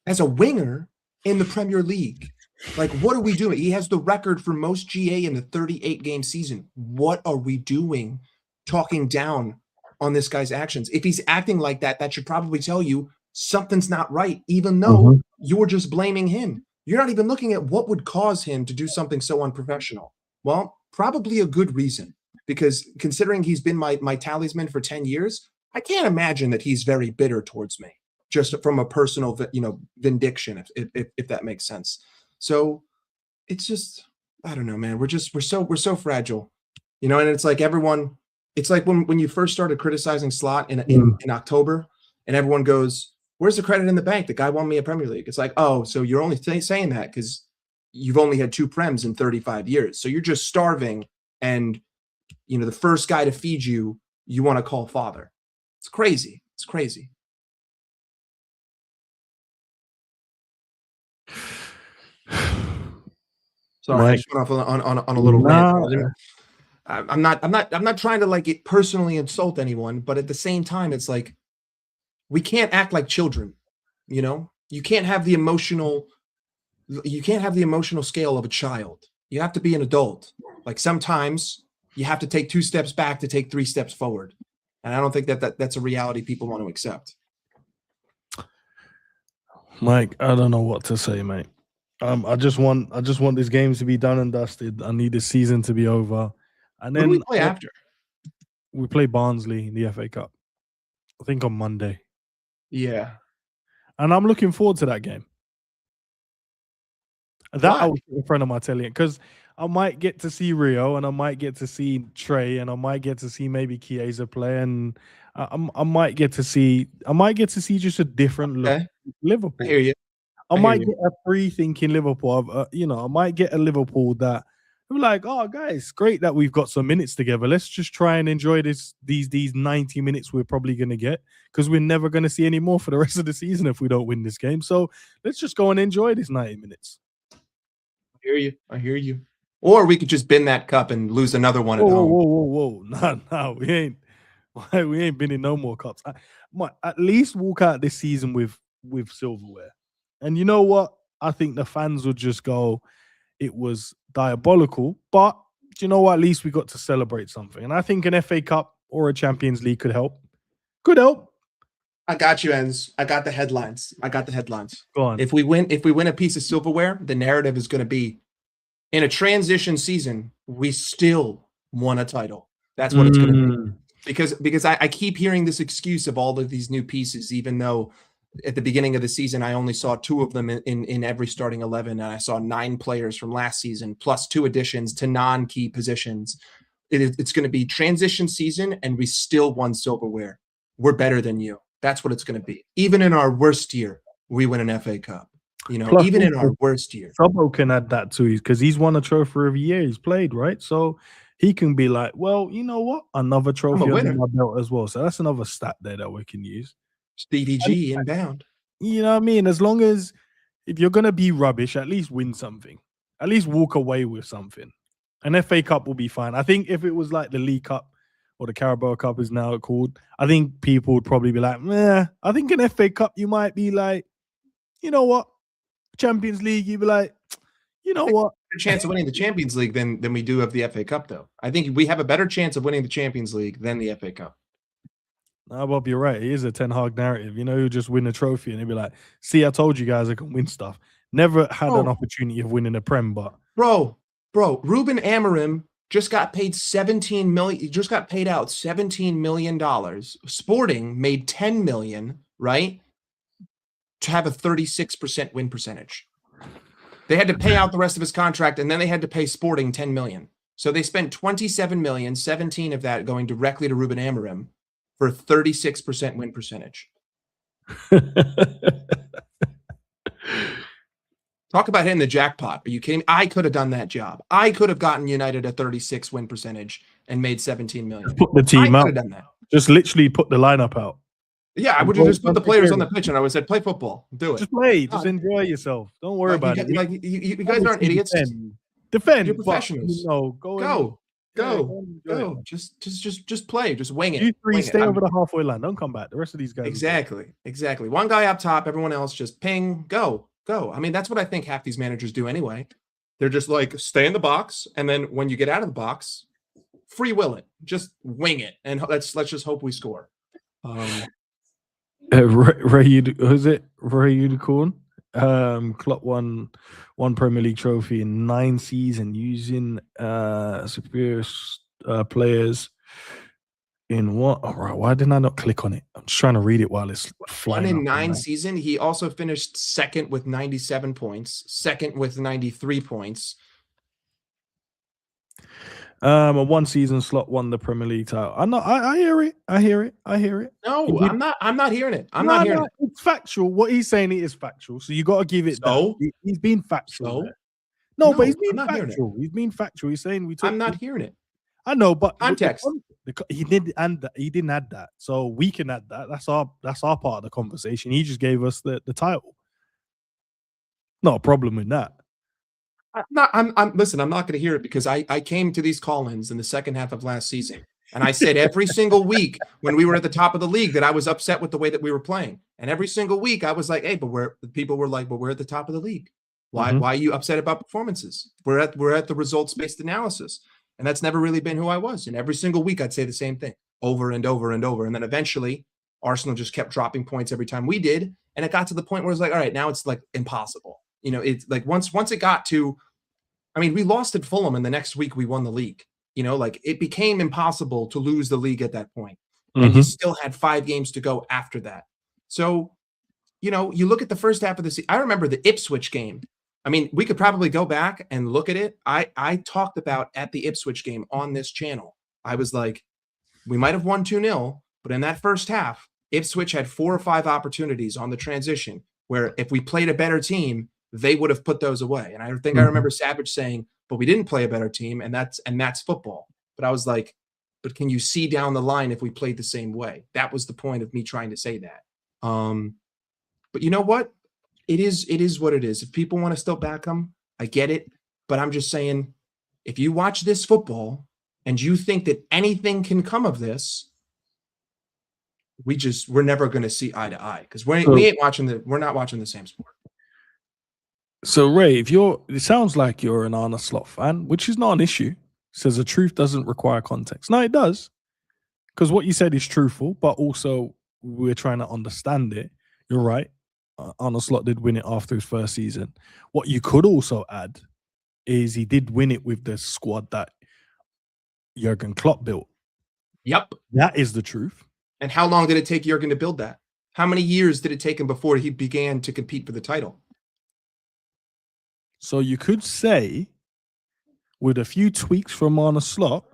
as a winger in the Premier League. Like, what are we doing? He has the record for most GA in the 38-game season. What are we doing talking down on this guy's actions? If he's acting like that, that should probably tell you something's not right, even though you're just blaming him. You're not even looking at what would cause him to do something so unprofessional. Well, probably a good reason, because considering he's been my talisman for 10 years, I can't imagine that he's very bitter towards me, just from a personal, vindication, if that makes sense. So it's just, I don't know, man. We're so fragile, and it's like everyone, it's like when you first started criticizing Slot in October, and everyone goes, "Where's the credit in the bank? The guy won me a Premier League." It's like, oh, so you're only saying that because you've only had 2 Prems in 35 years. So you're just starving, and the first guy to feed you, you want to call father. It's crazy. It's crazy. Sorry, I just went off on a little rant. I'm not trying to like it personally insult anyone, but at the same time, it's like we can't act like children. You can't have the emotional scale of a child. You have to be an adult. Like, sometimes you have to take 2 steps back to take 3 steps forward. And I don't think that's a reality people want to accept. Mike, I don't know what to say, mate. I just want this game to be done and dusted. I need the season to be over. And then Who do we play after? We play Barnsley in the FA Cup, I think, on Monday. Yeah. And I'm looking forward to that game. That I was in front of my telly, because I might get to see Rio, and I might get to see Trey, and I might get to see maybe Chiesa play, and I might get to see just a different look at Liverpool. I hear you. I might get a free-thinking Liverpool. I might get a Liverpool that I'm like, oh, guys, great that we've got some minutes together. Let's just try and enjoy these 90 minutes we're probably going to get, because we're never going to see any more for the rest of the season if we don't win this game. So let's just go and enjoy this 90 minutes. I hear you. Or we could just bin that cup and lose another one at home. Whoa. No, we ain't been in no more cups. At least walk out this season with silverware. And you know what? I think the fans would just go, it was diabolical. But do you know what? At least we got to celebrate something. And I think an FA Cup or a Champions League could help. Could help. I got you, Enz. I got the headlines. Go on. If we win a piece of silverware, the narrative is going to be, in a transition season, we still won a title. That's what it's going to be. Because I keep hearing this excuse of all of these new pieces, even though at the beginning of the season, I only saw 2 of them in every starting 11, and I saw 9 players from last season, plus 2 additions to non-key positions. It's going to be transition season, and we still won silverware. We're better than you. That's what it's going to be. Even in our worst year, we win an FA Cup. Plus, even in our worst year. Trouble can add that to you, because he's won a trophy every year he's played, right? So he can be like, well, you know what? Another trophy under my belt as well. So that's another stat there that we can use. Stevie G inbound. You know what I mean? As long as, if you're going to be rubbish, at least win something. At least walk away with something. An FA Cup will be fine. I think if it was like the League Cup, or the Carabao Cup is now called, I think people would probably be like, I think an FA Cup, you might be like, you know what? Champions League, you'd be like, you know what? A chance of winning the Champions League than we do of the FA Cup, though. I think we have a better chance of winning the Champions League than the FA Cup. No, Bob, you're right. It is a Ten Hag narrative. He'll just win a trophy and he'll be like, see, I told you guys I can win stuff. Never had an opportunity of winning a Prem, but... Bro, Ruben Amorim just got paid $17 million. Just got paid out $17 million. Sporting made $10 million, right? To have a 36% win percentage. They had to pay out the rest of his contract, and then they had to pay Sporting $10 million. So they spent $27 million, 17 of that going directly to Ruben Amorim for a 36% win percentage. Talk about hitting the jackpot. Are you kidding me? I could have done that job. I could have gotten United a 36 win percentage and made 17 million. Put the team I out. could have done that. Just literally put the lineup out. Yeah, I would have just put the players on the pitch and I would have said, play football. Do it. Just play. Just enjoy yourself. Don't worry about it. Like you guys aren't idiots. Defend. You're professionals. Go. Just play. Just wing it. You three stay over the halfway line. Don't come back. The rest of these guys. Exactly. One guy up top, everyone else just ping, go. I mean, that's what I think half these managers do anyway. They're just like, stay in the box, and then when you get out of the box, free will it. Just wing it, and let's just hope we score. Ray Unicorn. Klopp won one Premier League trophy in 9 seasons using superior players in what? All right, why didn't I not click on it? I'm just trying to read it while it's flying. 1 in 9 season. He also finished second with 97 points, second with 93 points. A 1 season slot won the Premier League title. I hear it. No, I'm not hearing it. I'm not hearing it. It's factual. What he's saying it is factual. So you got to give it. So he's being factual. No, but he's being factual. He's being factual. He's saying I'm not hearing it. I know, but context. He didn't add that, so we can add that. That's our part of the conversation. He just gave us the title. Not a problem with that. Listen, I'm not going to hear it because I came to these call-ins in the second half of last season, and I said every single week when we were at the top of the league that I was upset with the way that we were playing, and every single week I was like, hey, but we're at the top of the league. Why are you upset about performances? We're at the results-based analysis. And that's never really been who I was. And every single week I'd say the same thing over and over and over. And then eventually Arsenal just kept dropping points every time we did. And it got to the point where it's like, all right, now it's like impossible. You know, it's like once it got to, I mean, we lost at Fulham and the next week we won the league. You know, like it became impossible to lose the league at that point. And you still had 5 games to go after that. So, you know, you look at the first half of the season. I remember the Ipswich game. I mean, we could probably go back and look at it. I talked about at the Ipswich game on this channel. I was like, we might have won 2-0, but in that first half, Ipswich had 4 or 5 opportunities on the transition where if we played a better team, they would have put those away. And I think I remember Savage saying, but we didn't play a better team, and that's football. But I was like, but can you see down the line if we played the same way? That was the point of me trying to say that. But you know what? It is what it is. If people want to still back them, I get it. But I'm just saying, if you watch this football and you think that anything can come of this, we're never going to see eye to eye because we're not watching the same sport. So Ray, it sounds like you're an Arne Slot fan, which is not an issue. It says the truth doesn't require context. No, it does. Because what you said is truthful, but also we're trying to understand it. You're right. Arne Slot did win it after his first season. What you could also add is he did win it with the squad that Jurgen Klopp built. Yep. That is the truth. And how long did it take Jurgen to build that? How many years did it take him before he began to compete for the title? So you could say, with a few tweaks from Arne Slot,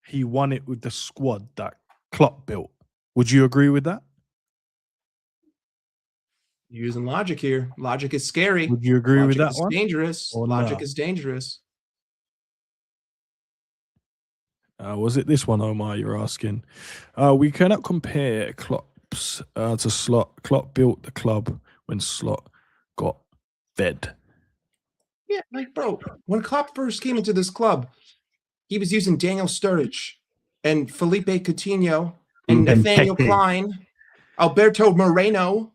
he won it with the squad that Klopp built. Would you agree with that? You're using logic here. Logic is scary. Would you agree with that one? Dangerous. Logic is dangerous. Was it this one, Omar, you're asking? We cannot compare Klopp's to Slot. Klopp built the club when Slot got fed. Yeah, like, bro, when Klopp first came into this club, he was using Daniel Sturridge and Felipe Coutinho and Nathaniel Klein, Alberto Moreno.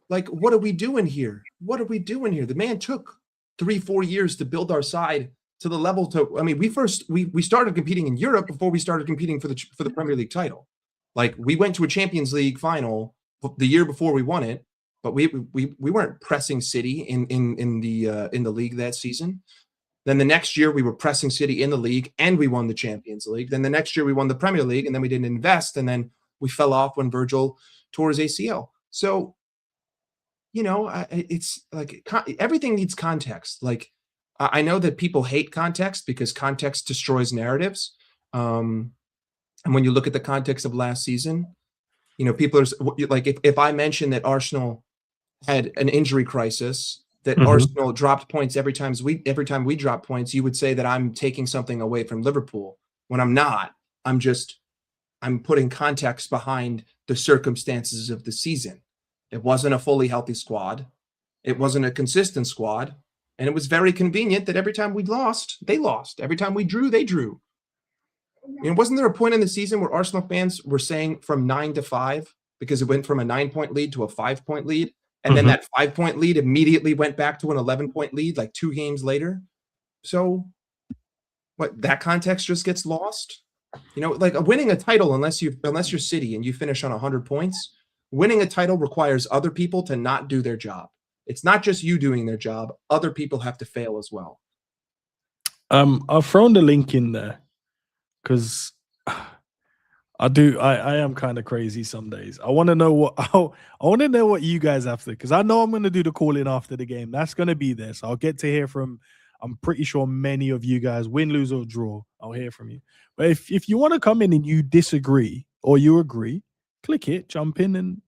Like, what are we doing here? The man took 3-4 years to build our side to the level to. I mean, we started competing in Europe before we started competing for the Premier League title. Like, we went to a Champions League final the year before we won it, but we weren't pressing City in the league that season. Then the next year we were pressing City in the league and we won the Champions League. Then the next year we won the Premier League, and then we didn't invest, and then we fell off when Virgil tore his ACL. So, it's like everything needs context. Like, I know that people hate context because context destroys narratives. And when you look at the context of last season, people are like, if I mention that Arsenal had an injury crisis, that Arsenal dropped points every time we drop points, you would say that I'm taking something away from Liverpool when I'm not. I'm putting context behind the circumstances of the season. It wasn't a fully healthy squad. It wasn't a consistent squad. And it was very convenient that every time we lost, they lost. Every time we drew, they drew. Wasn't there a point in the season where Arsenal fans were saying from 9-5 because it went from a 9-point lead to a 5-point lead? And then that 5-point lead immediately went back to an 11-point lead like 2 games later. So what, that context just gets lost? Like winning a title, unless you're City and you finish on 100 points, winning a title requires other people to not do their job. It's not just you doing their job. Other people have to fail as well. I've thrown the link in there because I am kind of crazy some days. I want to know what you guys have to, because I know I'm going to do the call in after the game. That's going to be there. So I'll get to hear from, I'm pretty sure many of you guys, win, lose or draw, I'll hear from you. But if you want to come in and you disagree or you agree, click it, jump in,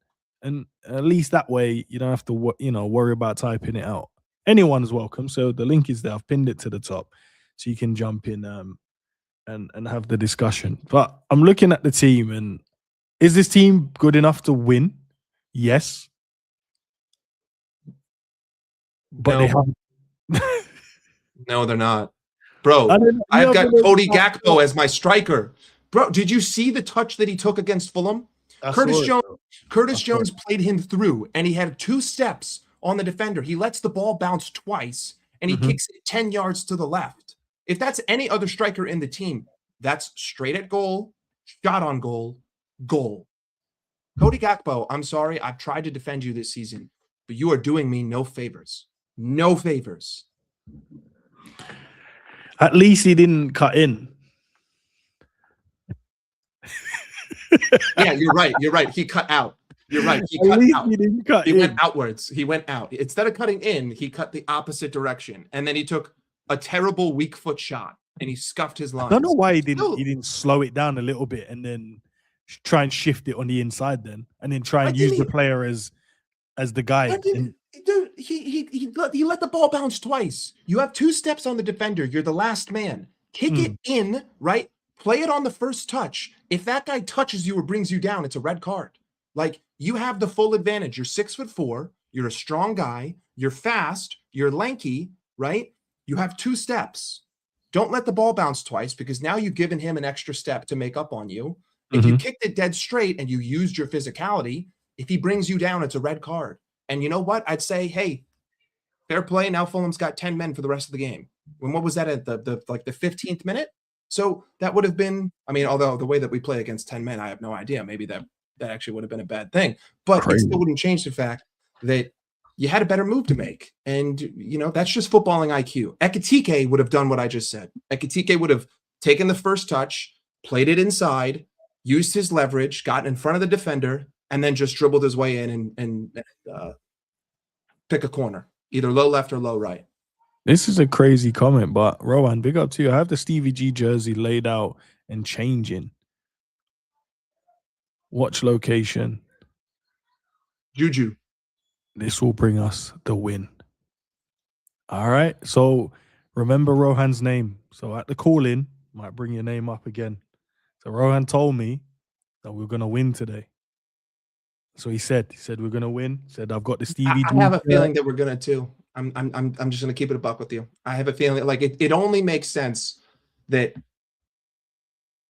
and at least that way you don't have to worry about typing it out. Anyone's welcome. So the link is there. I've pinned it to the top so you can jump in and have the discussion. But I'm looking at the team, and is this team good enough to win? Yes. But they have No, they're not. Bro, I've got Cody Gakpo as my striker. Bro, did you see the touch that he took against Fulham? Curtis Jones played him through, and he had 2 steps on the defender. He lets the ball bounce twice, and he kicks it 10 yards to the left. If that's any other striker in the team, that's straight at goal, shot on goal, goal. Cody Gakpo, I'm sorry, I've tried to defend you this season, but you are doing me no favors. No favors. At least he didn't cut in. Yeah, you're right. You're right. He cut out. You're right. He cut out. He went outwards. He went out. Instead of cutting in, he cut the opposite direction. And then he took a terrible weak foot shot and he scuffed his lines. I don't know why he didn't slow it down a little bit and then try and shift it on the inside and then try and use the player as the guy. Dude, he let the ball bounce twice. You have 2 steps on the defender. You're the last man. Kick it in, right? Play it on the first touch. If that guy touches you or brings you down, it's a red card. Like, you have the full advantage. You're 6'4". You're a strong guy. You're fast. You're lanky, right? You have 2 steps. Don't let the ball bounce twice, because now you've given him an extra step to make up on you. If you kicked it dead straight and you used your physicality, if he brings you down, it's a red card. And you know what? I'd say, hey, fair play. Now Fulham's got 10 men for the rest of the game. What was that at the 15th minute? So that would have been, I mean, although the way that we play against 10 men, I have no idea. Maybe that actually would have been a bad thing. But it still wouldn't change the fact that you had a better move to make. And, that's just footballing IQ. Ekitike would have done what I just said. Ekitike would have taken the first touch, played it inside, used his leverage, got in front of the defender, and then just dribbled his way in and pick a corner, either low left or low right. This is a crazy comment, but Rowan, big up to you. I have the Stevie G jersey laid out and changing. Watch location. Juju. This will bring us the win. All right. So remember Rohan's name. So at the call-in, might bring your name up again. So Rohan told me that we're going to win today. So he said we're going to win. He said, I've got the Stevie G. I have a feeling that we're going to too. I'm just going to keep it a buck with you. I have a feeling like it only makes sense that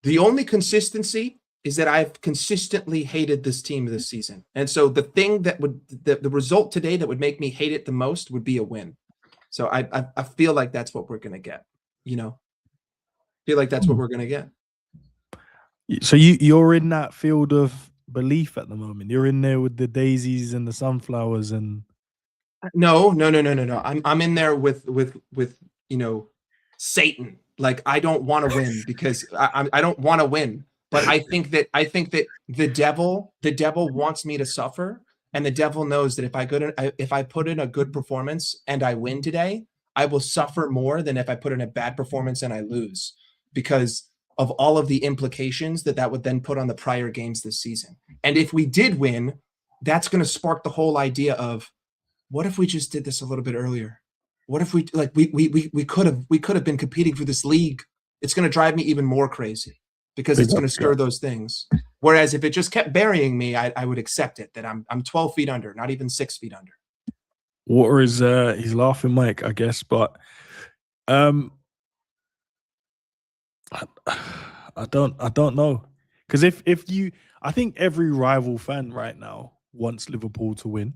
the only consistency is that I've consistently hated this team this season. And so the thing that would, the result today that would make me hate it the most would be a win. So I feel like that's what we're going to get, feel like that's what we're going to get. So you're in that field of belief at the moment. You're in there with the daisies and the sunflowers and no. I'm in there with Satan. Like, I don't want to win because I don't want to win. But I think that the devil wants me to suffer, and the devil knows that if I put in a good performance and I win today, I will suffer more than if I put in a bad performance and I lose, because of all of the implications that would then put on the prior games this season. And if we did win, that's going to spark the whole idea of, what if we just did this a little bit earlier? What if we could have been competing for this league? It's going to drive me even more crazy, because it's going to stir those things. Whereas if it just kept burying me, I would accept it, that I'm 12 feet under, not even 6 feet under. Water is he's laughing, Mike, I guess, but I don't know, because if you, I think every rival fan right now wants Liverpool to win.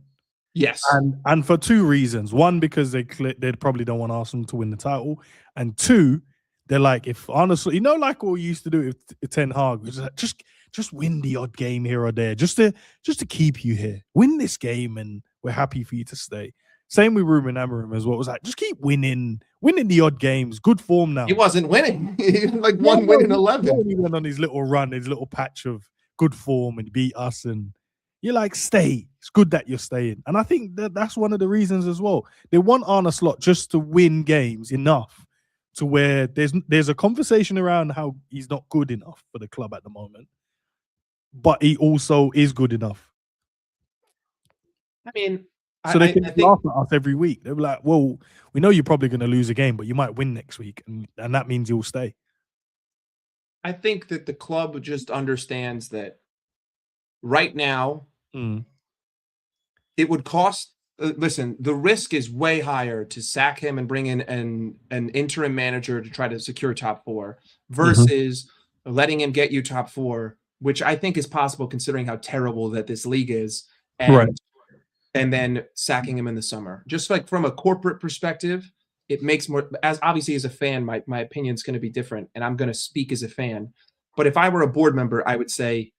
Yes, and for two reasons. One, because they probably don't want Arsenal to win the title, and two, they're like, if honestly, like what we used to do with Ten Hag, was like, just win the odd game here or there, just to keep you here. Win this game, and we're happy for you to stay. Same with Ruben Amorim as well. It was like, just keep winning the odd games. Good form now. He wasn't winning. He like one win in 11. He went on his little run, his little patch of good form, and beat us. And you're like, stay. It's good that you're staying. And I think that's one of the reasons as well. They want Arne Slot just to win games enough to where there's a conversation around how he's not good enough for the club at the moment, but he also is good enough. I mean, so they can laugh at us every week. They're like, well, we know you're probably going to lose a game, but you might win next week, and that means you'll stay. I think that the club just understands that right now, it would cost. Listen, the risk is way higher to sack him and bring in an interim manager to try to secure top 4 versus letting him get you top 4, which I think is possible considering how terrible that this league is, and then sacking him in the summer. Just like from a corporate perspective, it makes more, as obviously as a fan, my opinion is going to be different, and I'm going to speak as a fan. But if I were a board member, I would say,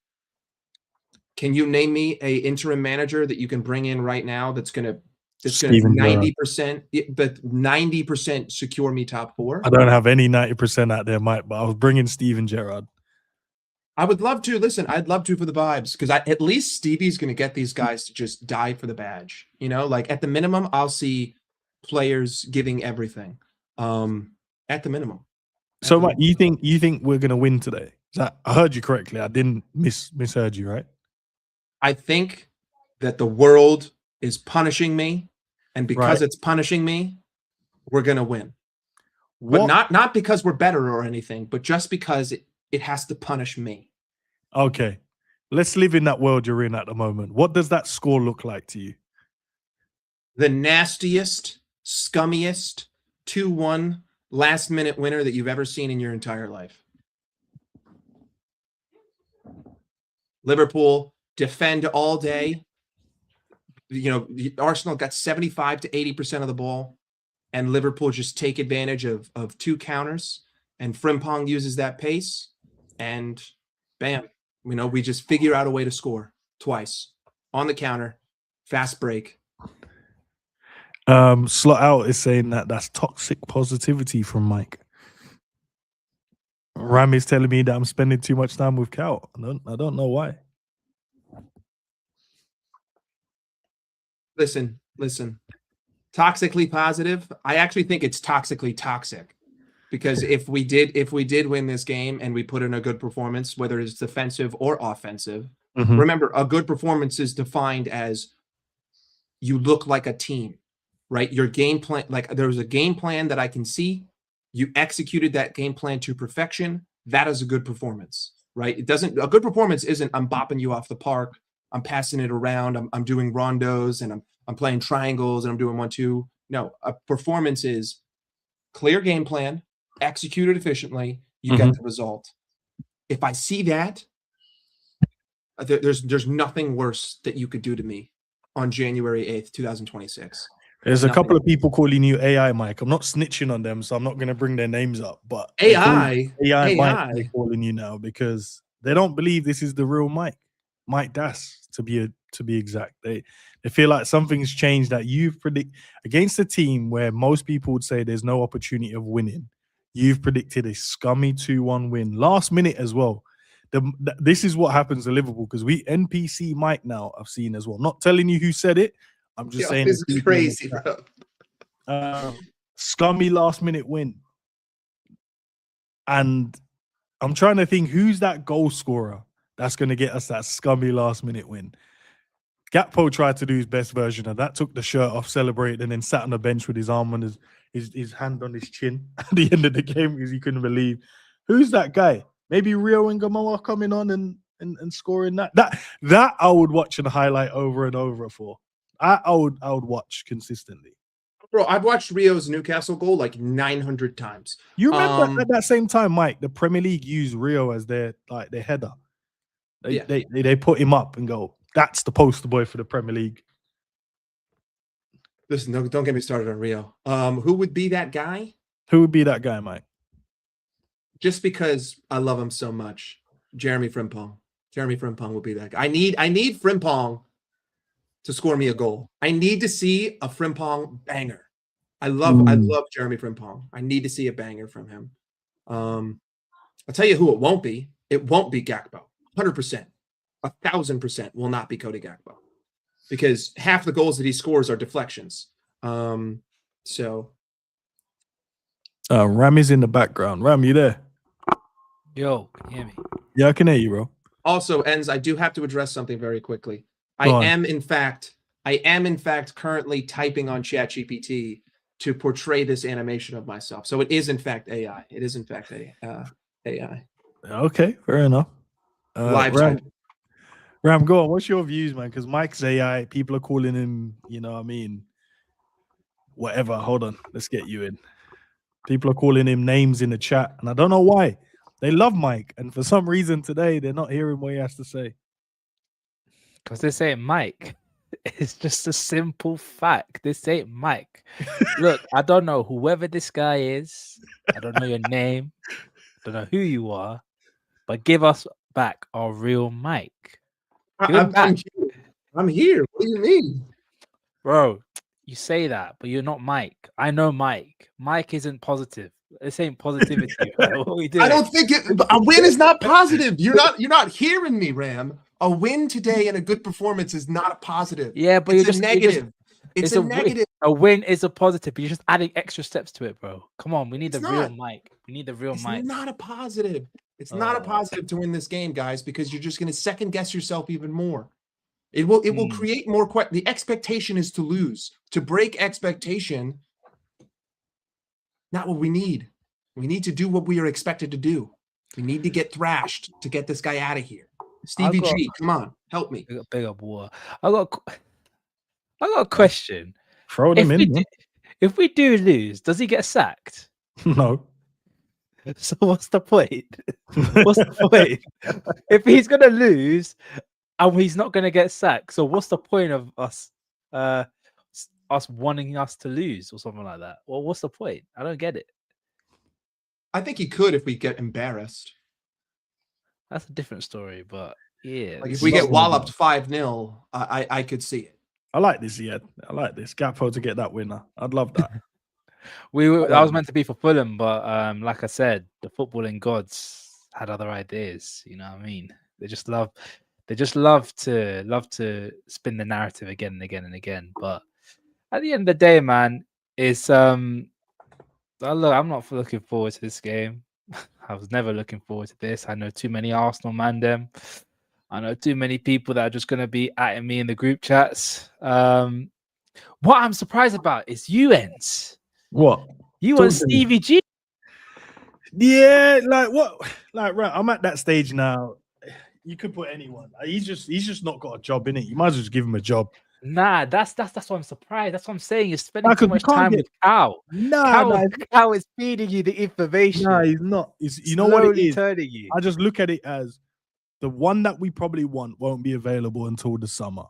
can you name me a interim manager that you can bring in right now that's going to 90%, but 90% secure me top 4? I don't have any 90% out there, Mike, but I was bringing Steven Gerrard. I would love to. Listen, I'd love to for the vibes, because at least Stevie's going to get these guys to just die for the badge. Like at the minimum, I'll see players giving everything. At the minimum. So, Mike, you think we're going to win today? I heard you correctly. I didn't misheard you, right? I think that the world is punishing me, and because it's punishing me, we're going to win. But not because we're better or anything, but just because it has to punish me. Okay. Let's live in that world you're in at the moment. What does that score look like to you? The nastiest, scummiest 2-1 last-minute winner that you've ever seen in your entire life. Liverpool defend all day. Arsenal got 75 to 80% of the ball, and Liverpool just take advantage of 2 counters, and Frimpong uses that pace, and bam, we just figure out a way to score twice on the counter, fast break. Slot Out is saying that's toxic positivity from Mike. Ram is telling me that I'm spending too much time with Cal. I don't know why. Listen. Toxically positive. I actually think it's toxically toxic, because if we did win this game and we put in a good performance, whether it's defensive or offensive, remember, a good performance is defined as you look like a team, right? Your game plan, like there was a game plan that I can see. You executed that game plan to perfection. That is a good performance, right? A good performance isn't I'm bopping you off the park, I'm passing it around, I'm doing rondos, and I'm playing triangles, and I'm doing 1-2. No, a performance is clear game plan, executed efficiently, you get the result. If I see that, there's nothing worse that you could do to me on January 8th, 2026. There's a couple of people calling you AI, Mike. I'm not snitching on them, so I'm not going to bring their names up. But AI Mike is calling you now because they don't believe this is the real Mike Das, to be exact. They feel like something's changed, that you've predict against a team where most people would say there's no opportunity of winning. You've predicted a scummy 2-1 win. Last minute as well. This is what happens to Liverpool because we NPC Mike now I've seen as well. Not telling you who said it. I'm just saying this is crazy, bro. Scummy last minute win. And I'm trying to think who's that goal scorer that's going to get us that scummy last minute win. Gakpo tried to do his best version of that, took the shirt off, celebrated, and then sat on the bench with his arm on his hand on his chin at the end of the game because he couldn't believe who's that guy. Maybe Rio and Gamoa coming on and scoring that. That I would watch and highlight over and over for. I would watch consistently. Bro, I've watched Rio's Newcastle goal like 900 times. You remember at that same time, Mike, the Premier League used Rio as their header. They put him up and go, that's the poster boy for the Premier League. Listen, don't get me started on Rio. Who would be that guy? Who would be that guy, Mike? Just because I love him so much, Jeremy Frimpong. Jeremy Frimpong would be that guy. I need Frimpong to score me a goal. I need to see a Frimpong banger. I love Jeremy Frimpong. I need to see a banger from him. I'll tell you who it won't be. It won't be Gakpo. 100%. 1,000% will not be Cody Gakpo. Because half the goals that he scores are deflections. Ram is in the background. Ram, you there? Yo, can you hear me? Yeah, I can hear you, bro. Also, Enz, I do have to address something very quickly. Go on. I am in fact currently typing on ChatGPT to portray this animation of myself. So it is in fact AI. It is in fact AI. Okay, fair enough. Live Ram, go on. What's your views, man? Because Mike's AI. People are calling him, you know what I mean? Whatever. Hold on. Let's get you in. People are calling him names in the chat, and I don't know why. They love Mike, and for some reason today, they're not hearing what he has to say. Because this ain't Mike. It's just a simple fact. This ain't Mike. Look, I don't know whoever this guy is. I don't know your name. I don't know who you are. But give us back our real Mike. I'm here. What do you mean? Bro, you say that, but you're not Mike. I know Mike. Mike isn't positive. This ain't positivity. Right? What we do? I don't think a win is not positive. You're not hearing me, Ram. A win today and a good performance is not a positive. Yeah, but it's negative. It's a negative. A win is a positive, but you're just adding extra steps to it, bro. Come on, we need the real Mike. We need the real Mike. It's not a positive. It's not a positive to win this game, guys, because you're just going to second guess yourself even more. It will create more. The expectation is to lose, to break expectation. Not what we need. We need to do what we are expected to do. We need to get thrashed to get this guy out of here. Stevie G, come on, help me. Big up war. I got a question. Throw them in. If we do lose, does he get sacked? No. So what's the point? What's the point? If he's gonna lose and he's not gonna get sacked, so what's the point of us wanting us to lose or something like that? Well, what's the point? I don't get it. I think he could if we get embarrassed. That's a different story, but yeah. Like if we get walloped 5-0, I could see it. I like this, yeah. I like this. Gakpo to get that winner. I'd love that. I was meant to be for Fulham, but like I said, the footballing gods had other ideas. You know what I mean? They just love to spin the narrative again and again and again. But at the end of the day, man, it's look, I'm not looking forward to this game. I was never looking forward to this. I know too many Arsenal mandem. I know too many people that are just going to be at me in the group chats. What I'm surprised about is you, Ents. What? You want Stevie G? Yeah, like what? Like, right, I'm at that stage now. You could put anyone. He's just not got a job in it. You might as well just give him a job. Nah, that's why I'm surprised. That's what I'm saying. You're spending too much time with Cal. Cal is feeding you the information. Nah, he's not. You know what it is? Turning you. I just look at it as the one that we probably want won't be available until the summer.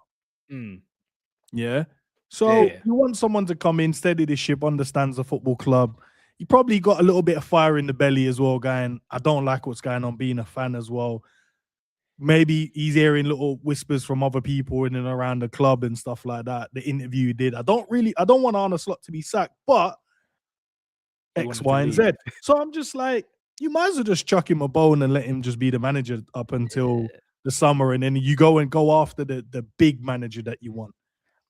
Yeah. So you want someone to come in, steady the ship, understands the football club. You probably got a little bit of fire in the belly as well, going, I don't like what's going on, being a fan as well. Maybe he's hearing little whispers from other people in and around the club and stuff like that. The interview he did. I don't want Arne Slot to be sacked, but X, Y, and Z. So I'm just like, you might as well just chuck him a bone and let him just be the manager up until the summer, and then you go after the big manager that you want.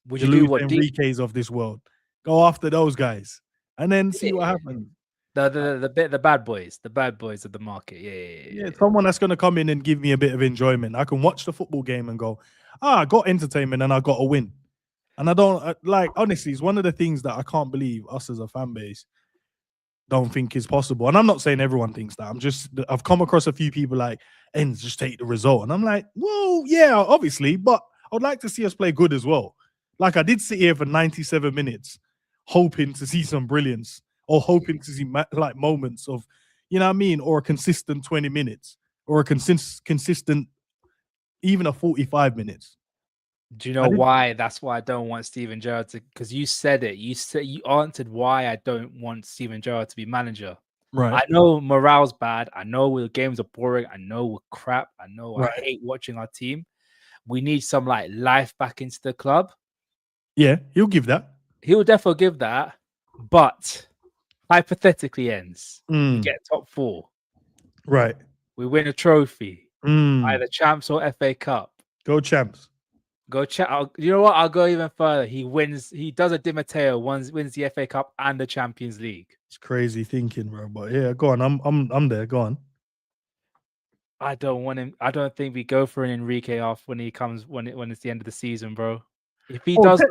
Would The you do Luis what Enrique's of this world. Go after those guys and then see what happens. the bad boys of the market? Yeah, someone that's gonna come in and give me a bit of enjoyment. I can watch the football game and go, I got entertainment and I got a win. And I don't like, honestly, it's one of the things that I can't believe us as a fan base don't think is possible. And I'm not saying everyone thinks that. I've come across a few people like, and just take the result. And I'm like, well, yeah, obviously, but I'd like to see us play good as well. Like I did sit here for 97 minutes, hoping to see some brilliance or hoping to see like moments of, you know what I mean, or a consistent 20 minutes or a consistent, even a 45 minutes. Do you know why? That's why I don't want Steven Gerrard to, because you said it. You answered why I don't want Steven Gerrard to be manager. Right. I know morale's bad. I know the games are boring. I know we're crap. I know I hate watching our team. We need some like life back into the club. Yeah, he'll give that. He'll definitely give that. But hypothetically ends. We get top 4. Right. We win a trophy. Either champs or FA Cup. Go champs. Go check. You know what? I'll go even further. He wins. He does a Di Matteo, wins the FA Cup and the Champions League. It's crazy thinking, bro. But yeah, go on. I'm there. Go on. I don't want him. I don't think we go for an Enrique off when he comes when it's the end of the season, bro. If he does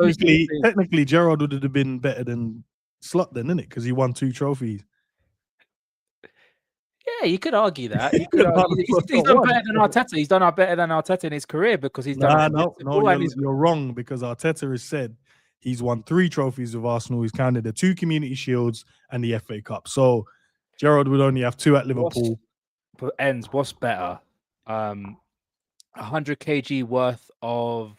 technically, Gerrard would have been better than Slot then, isn't it? Because he won 2 trophies. Yeah, you could argue that. You could argue he's done better than Arteta. He's done better than Arteta in his career because he's done. No, you're wrong because Arteta has said he's won 3 trophies with Arsenal. He's counted the 2 Community Shields and the FA Cup. So Gerrard would only have 2 at Liverpool. What's better? 100 kg worth of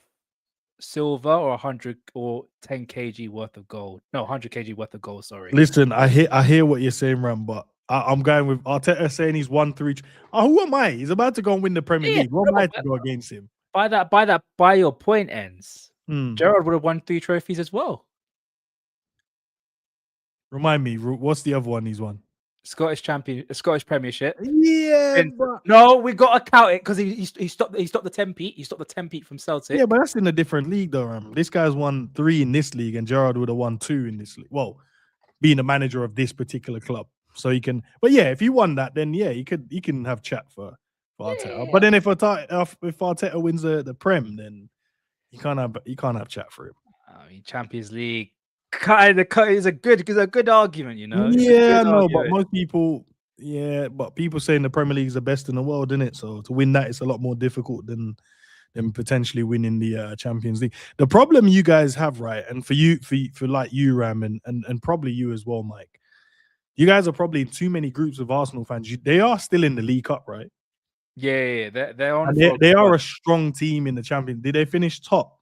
silver or 100 or 10 kg worth of gold? No, 100 kg worth of gold. Sorry. Listen, I hear what you're saying, Ram, but I'm going with Arteta saying he's won 3. Who am I? He's about to go and win the Premier League. Who am I to go against him? By your point ends. Gerrard would have won 3 trophies as well. Remind me, what's the other one he's won? Scottish Premiership. Yeah, no, we got to count it because he stopped the 10-peat. He stopped the 10-peat from Celtic. Yeah, but that's in a different league, though. This guy's won 3 in this league, and Gerrard would have won 2 in this league. Well, being a manager of this particular club. So he can, but yeah, if he won that, then yeah, he can have chat for Arteta. Yeah. But then if Arteta wins the Prem, then you can't have chat for him. I mean, Champions League is a good argument, you know. Yeah, no, but most people, but people saying the Premier League is the best in the world, isn't it? So to win that, it's a lot more difficult than potentially winning the Champions League. The problem you guys have, right, and for like you, Ram, and probably you as well, Mike. You guys are probably in too many groups of Arsenal fans. They are still in the League Cup, right? Yeah, they're on. They are a strong team in the Champions. Did they finish top?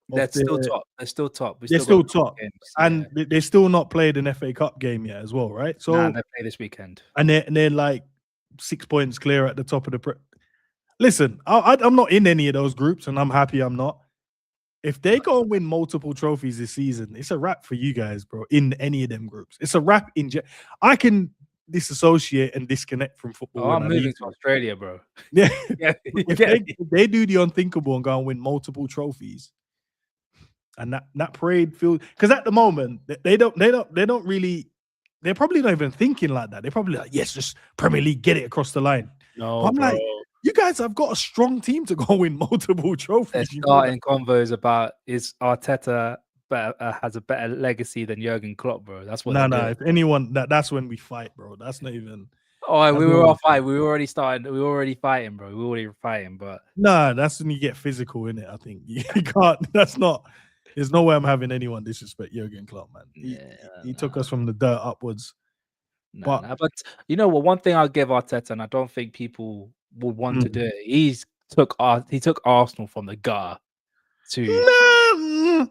They're still top. They're still top. They're still top, and they're still not played an FA Cup game yet, as well, right? So they play this weekend, and they're like 6 points clear at the top of the. Listen, I'm not in any of those groups, and I'm happy I'm not. If they go and win multiple trophies this season, it's a wrap for you guys, bro, in any of them groups. It's a wrap I can disassociate and disconnect from football. I'm moving to Australia, bro. Yeah. If they do the unthinkable and go and win multiple trophies, and that parade feels, because at the moment they're probably not even thinking like that. They're probably like, yes, just Premier League, get it across the line. No, I'm bro. like, you guys have got a strong team to go win multiple trophies. They're starting convos about is Arteta has a better legacy than Jurgen Klopp, bro. That's what. No. If anyone, that's when we fight, bro. That's not even. Oh, we were all fighting. We were already starting. We were already fighting, bro. We were already fighting, but no, that's when you get physical in it. I think you can't. That's not. There's no way I'm having anyone disrespect Jurgen Klopp, man. He took us from the dirt upwards. But you know what? One thing I'll give Arteta, and I don't think people would want to do it. He took Arsenal from the gutter to.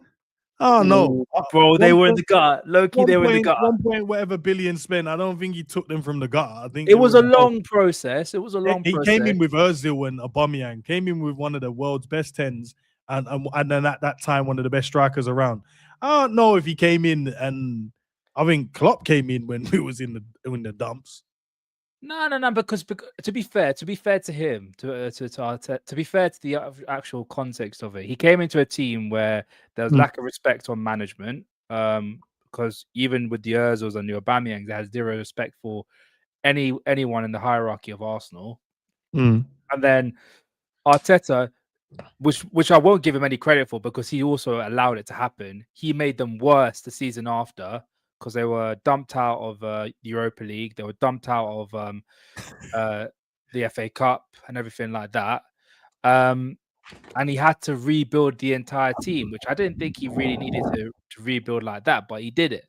Oh no, bro! They were in the gutter. Low-key, they were in the gutter. 1 point whatever billion spent. I don't think he took them from the gutter. I think it was a long process. It was a long process. He came in with Özil and Aubameyang. Came in with one of the world's best 10s, and then at that time one of the best strikers around. I don't know if he came in and I think Klopp came in when we was in the dumps. No. Because to be fair to him, to Arteta, to be fair to the actual context of it, he came into a team where there was lack of respect on management. Because even with the Özils and the Aubameyangs, they had zero respect for anyone in the hierarchy of Arsenal. And then Arteta, which I won't give him any credit for, because he also allowed it to happen. He made them worse the season after, because they were dumped out of the Europa League. They were dumped out of the FA Cup and everything like that. And he had to rebuild the entire team, which I didn't think he really needed to rebuild like that, but he did it.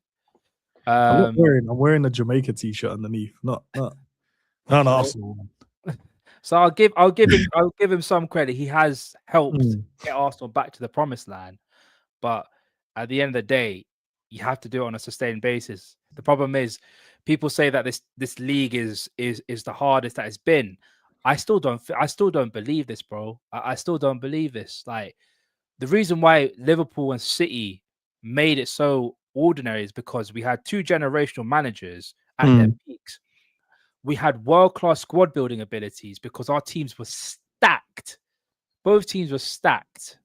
I'm wearing a Jamaica t-shirt underneath, not Arsenal. So I'll give him some credit. He has helped get Arsenal back to the promised land, but at the end of the day, you have to do it on a sustained basis. The problem is, people say that this league is the hardest that it's been. I still don't believe this, bro. I still don't believe this. Like, the reason why Liverpool and City made it so ordinary is because we had two generational managers at their peaks. We had world-class squad building abilities because our teams were stacked. Both teams were stacked.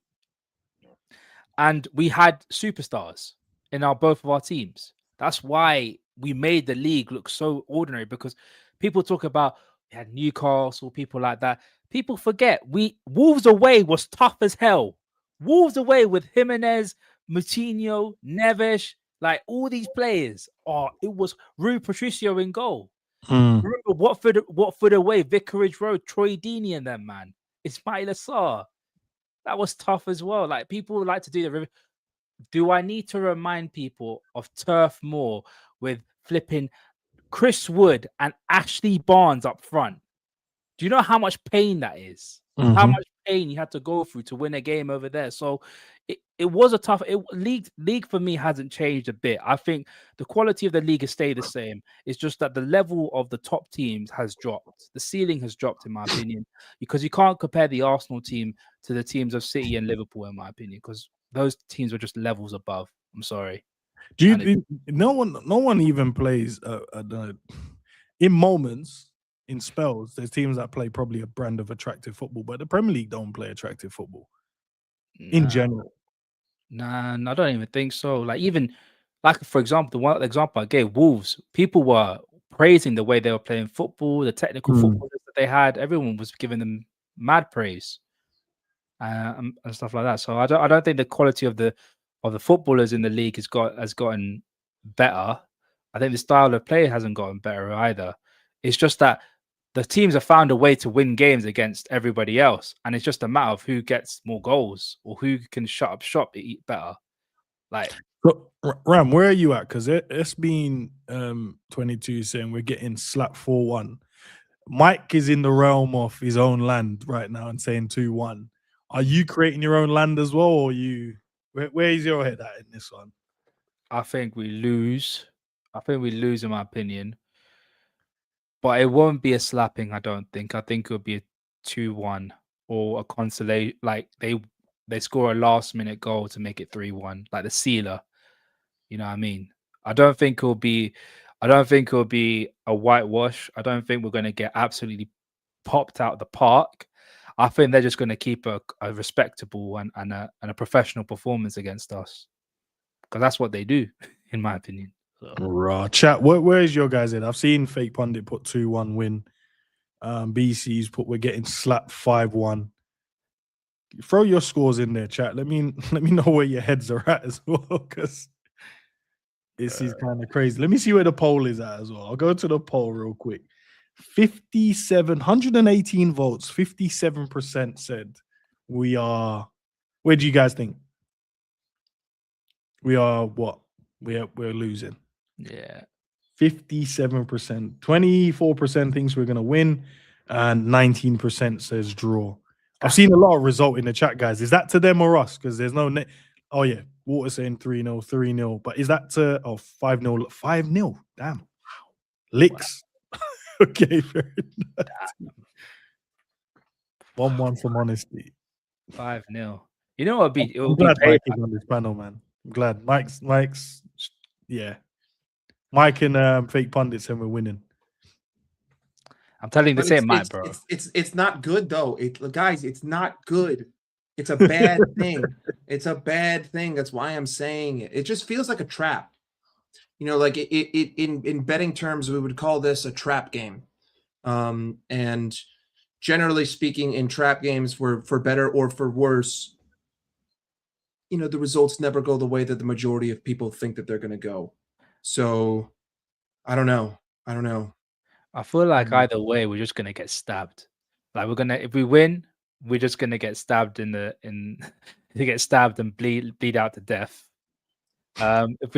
And we had superstars in both of our teams. That's why we made the league look so ordinary, because people talk about we had Newcastle, people like that. People forget Wolves away was tough as hell. Wolves away with Jimenez, Moutinho, Neves, like all these players. It was Rui Patricio in goal. Remember Watford away, Vicarage Road, Troy Deeney and them, man. Ismail Assar. That was tough as well. Like, people like to do the. Do I need to remind people of Turf Moor with flipping Chris Wood and Ashley Barnes up front? Do you know how much pain that is? How much pain you had to go through to win a game over there? So it was a tough league for me hasn't changed a bit. I think the quality of the league has stayed the same. It's just that the level of the top teams has dropped. The ceiling has dropped, in my opinion, because you can't compare the Arsenal team to the teams of City and Liverpool, in my opinion, because those teams were just levels above. I'm sorry. Do you think no one even plays in moments, in spells? There's teams that play probably a brand of attractive football, but the Premier League don't play attractive football in general. Nah, I don't even think so. Like, even like, for example, the one example I gave, Wolves, people were praising the way they were playing football, the technical footballers that they had. Everyone was giving them mad praise and stuff like that. So I don't think the quality of the footballers in the league has gotten better. I think the style of play hasn't gotten better either. It's just that the teams have found a way to win games against everybody else, and it's just a matter of who gets more goals or who can shut up shop and eat better. Like, so, Ram, where are you at? Because it's been 22 saying we're getting slapped 4-1. Mike is in the realm of his own land right now and saying 2-1. Are you creating your own land as well, or where is your head at in this one? I think we lose. In my opinion. But it won't be a slapping, I don't think. I think it'll be a 2-1 or a consolation. Like, they score a last-minute goal to make it 3-1, like the sealer. You know what I mean? I don't think it'll be a whitewash. I don't think we're going to get absolutely popped out of the park. I think they're just going to keep a respectable and a professional performance against us, because that's what they do, in my opinion. So. Raw chat. Where is your guys in? I've seen Fake Pundit put 2-1 win. BC's put we're getting slapped 5-1. Throw your scores in there, chat. Let me know where your heads are at as well, because this is kind of crazy. Let me see where the poll is at as well. I'll go to the poll real quick. 118 votes. 57% said we are. Where do you guys think? We are what? We're losing. Yeah. 57%. 24% thinks we're going to win, and 19% says draw. I've seen a lot of result in the chat, guys. Is that to them or us? Because there's no oh yeah, Water saying 3-0, 3-0. But is that to 5-0? 5-0. Damn. Licks. Wow. Okay, fair enough. 1-1 from honesty. 5-0. You know what? I'm glad Mike is on this panel, man. I'm glad Mike's. Yeah. Mike and fake pundits, and we're winning. I'm telling you, But this ain't Mike, bro. it's not good though. Guys, it's not good. It's a bad thing. It's a bad thing. That's why I'm saying it. It just feels like a trap. You know, like in betting terms, we would call this a trap game. And generally speaking, in trap games, for better or for worse, you know, the results never go the way that the majority of people think that they're going to go. So I don't know. I feel like either way, we're just gonna get stabbed. Like if we win, we're just gonna get stabbed to get stabbed and bleed out to death. If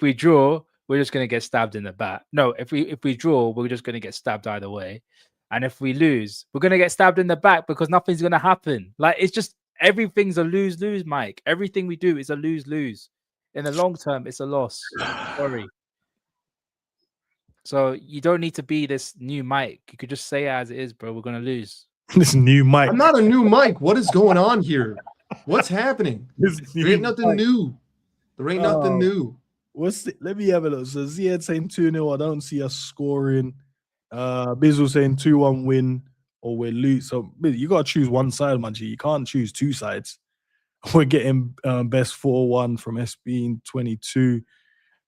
we draw, we're just gonna get stabbed in the back. No, if we draw, we're just gonna get stabbed either way. And if we lose, we're gonna get stabbed in the back because nothing's gonna happen. Like it's just everything's a lose-lose, Mike. Everything we do is a lose-lose. In the long term, it's a loss. Sorry. So you don't need to be this new Mike. You could just say it as it is, bro. We're gonna lose. This new Mike. I'm not a new Mike. What is going on here? What's happening? There ain't nothing new. There ain't nothing new. Let me have a look. So Ziad saying 2-0. I don't see us scoring. Bizzle saying 2-1 win or we're lose. So you gotta choose one side, man. You can't choose two sides. We're getting best 4-1 from SB 22.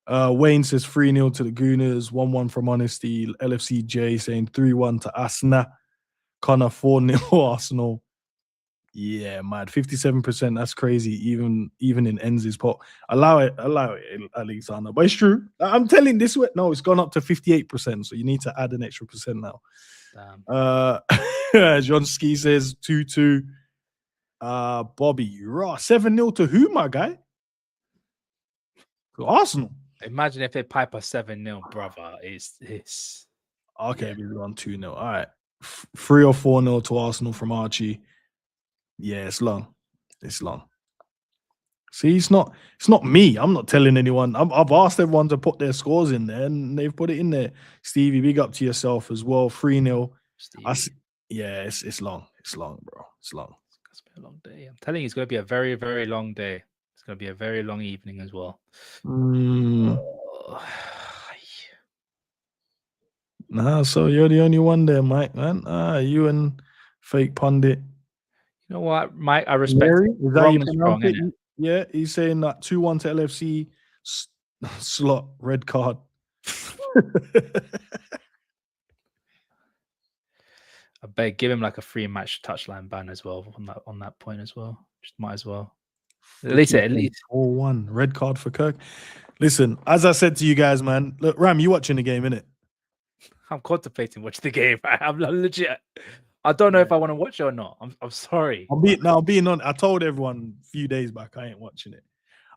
Wayne says 3-0 to the Gooners, 1-1 from Honesty. LFCJ saying 3-1 to Asna. Connor 4-0 Arsenal. Yeah, man, 57%. That's crazy. Even in Enz's pot. Allow it, Alexander. But it's true. I'm telling this way. No, it's gone up to 58%. So you need to add an extra percent now. Damn. John Ski says 2-2. Bobby, raw 7-0 to who, my guy? To Arsenal. Imagine if they pipe a 7-0, brother. It's okay. Yeah. We're on 2-0. All right, 3 or 4-0 to Arsenal from Archie. Yeah, it's long. See, it's not me. I'm not telling anyone. I've asked everyone to put their scores in there, and they've put it in there. Stevie, big up to yourself as well. 3-0. Yeah, it's long. It's long, bro. It's long. It's gonna be a long day. I'm telling you, it's gonna be a very, very long day. It's gonna be a very long evening as well. Nah, so you're the only one there, Mike, man. You and fake pundit. You know what, Mike? I respect is that you strong, it? Yeah, he's saying that 2-1 to LFC slot red card. I bet give him like a 3-match touchline ban as well on that point as well. Just might as well. At least 4-1 red card for Kirk. Listen, as I said to you guys, man. Look, Ram, you watching the game, innit? I'm contemplating watching the game. I'm legit. I don't know if I want to watch it or not. I'm sorry. I'm being on. I told everyone a few days back I ain't watching it.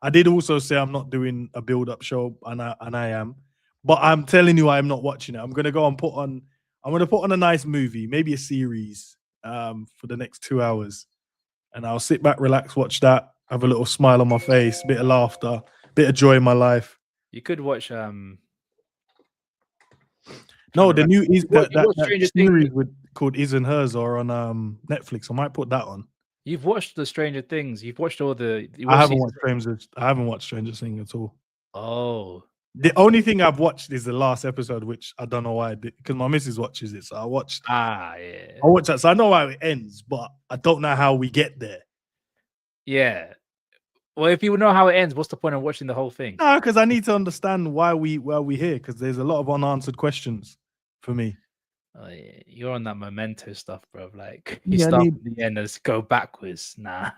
I did also say I'm not doing a build-up show, and I am. But I'm telling you, I'm not watching it. I'm gonna go and put on a nice movie, maybe a series, for the next 2 hours, and I'll sit back, relax, watch that, have a little smile on my face, bit of laughter, bit of joy in my life. You could watch No, the new is that series called Is and Hers are on Netflix. I might put that on. You've watched the Stranger Things. You've watched all the. I haven't watched Stranger Things at all. Oh. The only thing I've watched is the last episode, which I don't know why I did, because my missus watches it. So I watched. Yeah. I watched that, so I know how it ends, but I don't know how we get there. Yeah. Well, if you know how it ends, what's the point of watching the whole thing? No, because I need to understand why we're here, because there's a lot of unanswered questions for me. Oh, yeah. You're on that memento stuff, bro. Like you start from the end and just go backwards. Nah.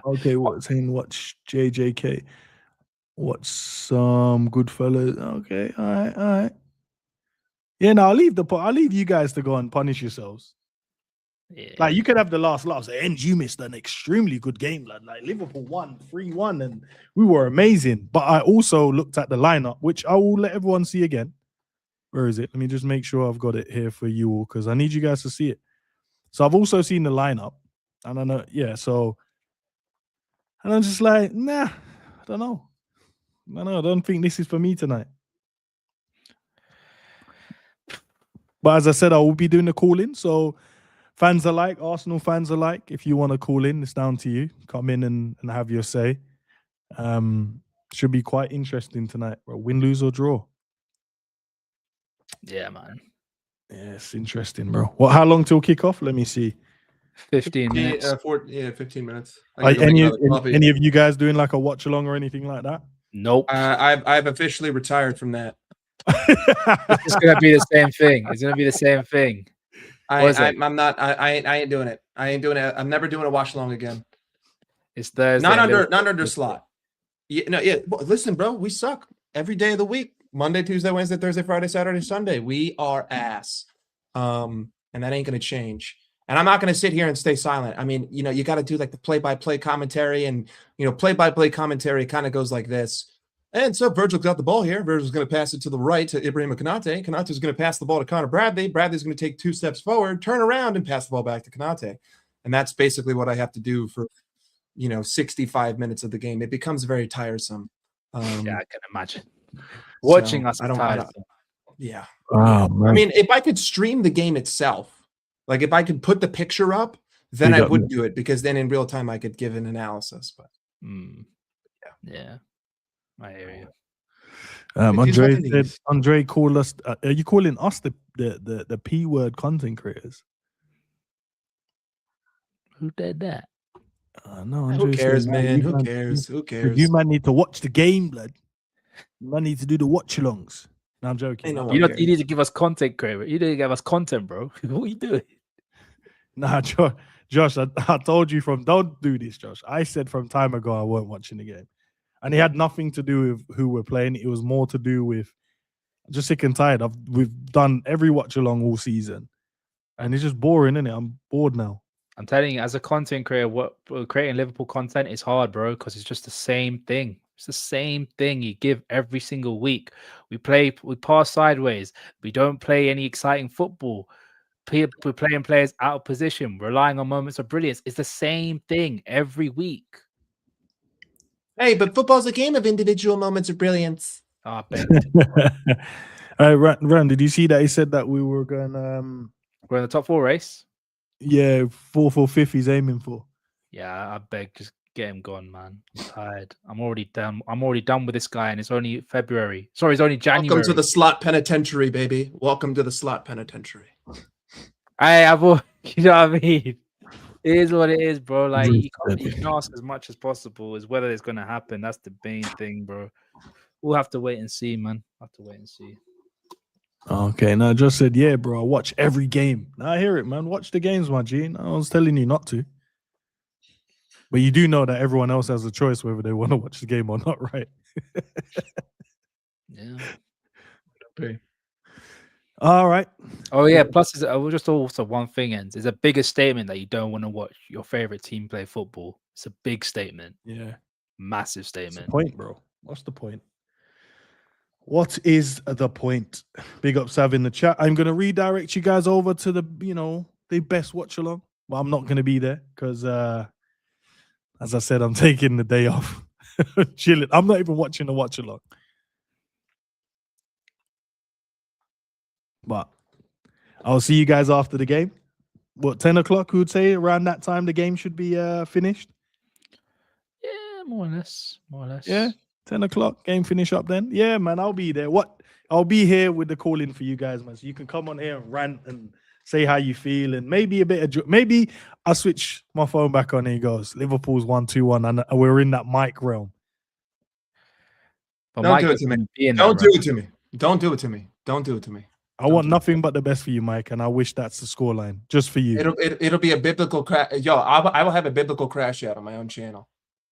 Okay, watch JJK. Watch some Goodfellas. Okay, all right. Yeah, no, I'll leave you guys to go and punish yourselves. Yeah. Like you could have the last laugh. And you missed an extremely good game, lad. Like Liverpool won 3-1, and we were amazing. But I also looked at the lineup, which I will let everyone see again. Where is it? Let me just make sure I've got it here for you all, because I need you guys to see it. So I've also seen the lineup, and I know, yeah. So, and I'm just like, nah, I don't know. I don't think this is for me tonight. But as I said, I will be doing the call-in. So fans alike, Arsenal fans alike, if you want to call in, it's down to you. Come in and have your say. Should be quite interesting tonight, bro. Win, lose, or draw. Yeah, man. Yeah, it's interesting, bro. What? How long till kickoff? Let me see. 15 minutes. 15 minutes. I Are gotta go make any another coffee. of you guys doing like a watch along or anything like that? Nope. I've officially retired from that. It's just gonna be the same thing. It's gonna be the same thing. I'm not. I ain't doing it. I ain't doing it. I'm never doing a watch along again. It's Thursday. Not under slot. Yeah, no, yeah. Listen, bro, we suck every day of the week. Monday, Tuesday, Wednesday, Thursday, Friday, Saturday, Sunday. We are ass. And that ain't gonna change. And I'm not gonna sit here and stay silent. I mean, you got to do like the play-by-play commentary, and play-by-play commentary kind of goes like this. And so Virgil got the ball here. Virgil's going to pass it to the right to Ibrahim Konate. Konate's going to pass the ball to Connor Bradley. Bradley's going to take 2 steps forward, turn around, and pass the ball back to Konate. And that's basically what I have to do for 65 minutes of the game. It becomes very tiresome. Yeah, I can imagine. Watching us, yeah. Oh, man. I mean, if I could stream the game itself, like if I could put the picture up, then I would do it, because then in real time I could give an analysis. But yeah, I hear you. Andre called us. Are you calling us the P word content creators? Who did that? No, who cares, man? Who cares? Who cares? You man need to watch the game, blood. You man need to do the watch alongs. No, I'm joking. You need to give us content, creator. You need to give us content, bro. What are you doing? Nah, Josh, I told you don't do this, Josh. I said from time ago I weren't watching the game. And it had nothing to do with who we're playing. It was more to do with just sick and tired. We've done every watch along all season. And it's just boring, isn't it? I'm bored now. I'm telling you, as a content creator, creating Liverpool content is hard, bro, because it's just the same thing. It's the same thing you give every single week. We pass sideways. We don't play any exciting football. We're playing players out of position, relying on moments of brilliance. It's the same thing every week. Hey, but football's a game of individual moments of brilliance. Oh, Ben. Ran, did you see that he said that we were going we're in the top 4 race? Yeah, 4th or 5th he's aiming for. Yeah, I beg, just get him gone, man. I'm tired. I'm already done with this guy, and it's only February. Sorry, it's only January. Welcome to the slot penitentiary, baby. Welcome to the slot penitentiary. You know what I mean? It is what it is, bro. Like, you can ask as much as possible. Is whether it's going to happen. That's the main thing, bro. We'll have to wait and see, man. We'll have to wait and see. Okay, now I just said, yeah, bro, I watch every game. Now I hear it, man. Watch the games, my G. I was telling you not to. But you do know that everyone else has a choice whether they want to watch the game or not, right? Yeah. Okay. All right. Oh, yeah. Plus, just also one thing, ends. It's a bigger statement that you don't want to watch your favorite team play football. It's a big statement. Yeah. Massive statement. What's the point, bro? What's the point? What is the point? Big up Sav in the chat. I'm going to redirect you guys over to the best watch along. Well, I'm not going to be there because, as I said, I'm taking the day off. Chilling. I'm not even watching the watch along. But I'll see you guys after the game. What, 10 o'clock? Who would say around that time the game should be finished? Yeah, more or less. Yeah, 10 o'clock, game finish up then. Yeah, man, I'll be there. I'll be here with the call in for you guys, man. So you can come on here and rant and say how you feel, and maybe a bit of maybe I switch my phone back on and it goes, Liverpool's 1-2-1, and we're in that mic realm. But Don't do it to me. Don't do it to me. Don't do it to me. Don't do it to me. I want nothing but the best for you, Mike, and I wish that's the scoreline just for you. It'll be a biblical crash. Yo, I will have a biblical crash out on my own channel.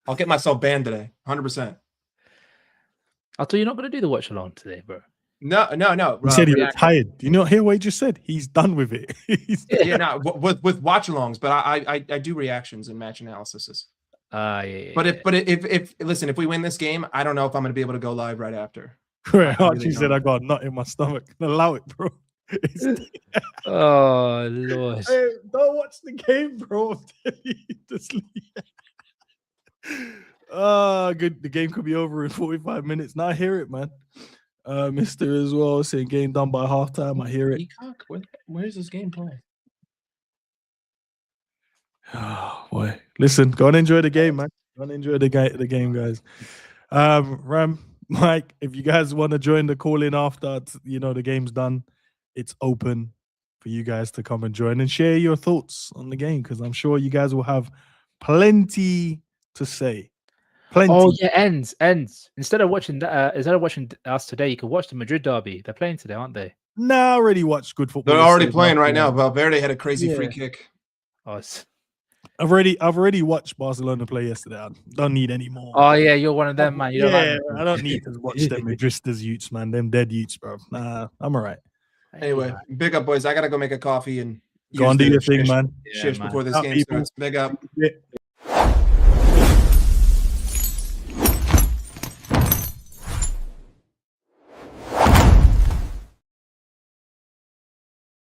I'll get myself banned today, 100%. I thought you're not going to do the watch along today, bro. No. He said he retired. Do you not hear what he just said? He's done with it. With watch-alongs, but I do reactions and match analyses. Yeah. But if we win this game, I don't know if I'm going to be able to go live right after. Archie said I got a nut in my stomach. Allow it, bro. Oh Lord! Hey, don't watch the game, bro. I'm telling you to sleep. Good. The game could be over in 45 minutes. Now I hear it, man. Mister as well saying game done by halftime. I hear it. Peacock? Where's this game playing? Oh boy. Listen, go and enjoy the game, man. Go and enjoy the game, guys. Ram, Mike, if you guys want to join the call in after the game's done, it's open for you guys to come and join and share your thoughts on the game, because I'm sure you guys will have plenty to say. Plenty. Oh yeah, ends. Instead of watching us today, you could watch the Madrid derby. They're playing today, aren't they? No, I already watched good football. They're already yesterday, playing right now. Barcelona. Valverde had a crazy free Yeah. kick. Oh, it's... I've already watched Barcelona play yesterday. I don't need any more. oh yeah, you're one of them, man. You don't like me. I don't need to watch them Madristas Utes, man. Them dead Utes, bro. Nah, I'm all right. Anyway, big up, boys. I gotta go make a coffee and Go on, do use your the thing, shish- man. Yeah, shish man. before this Out, game people. starts. Big up. Yeah.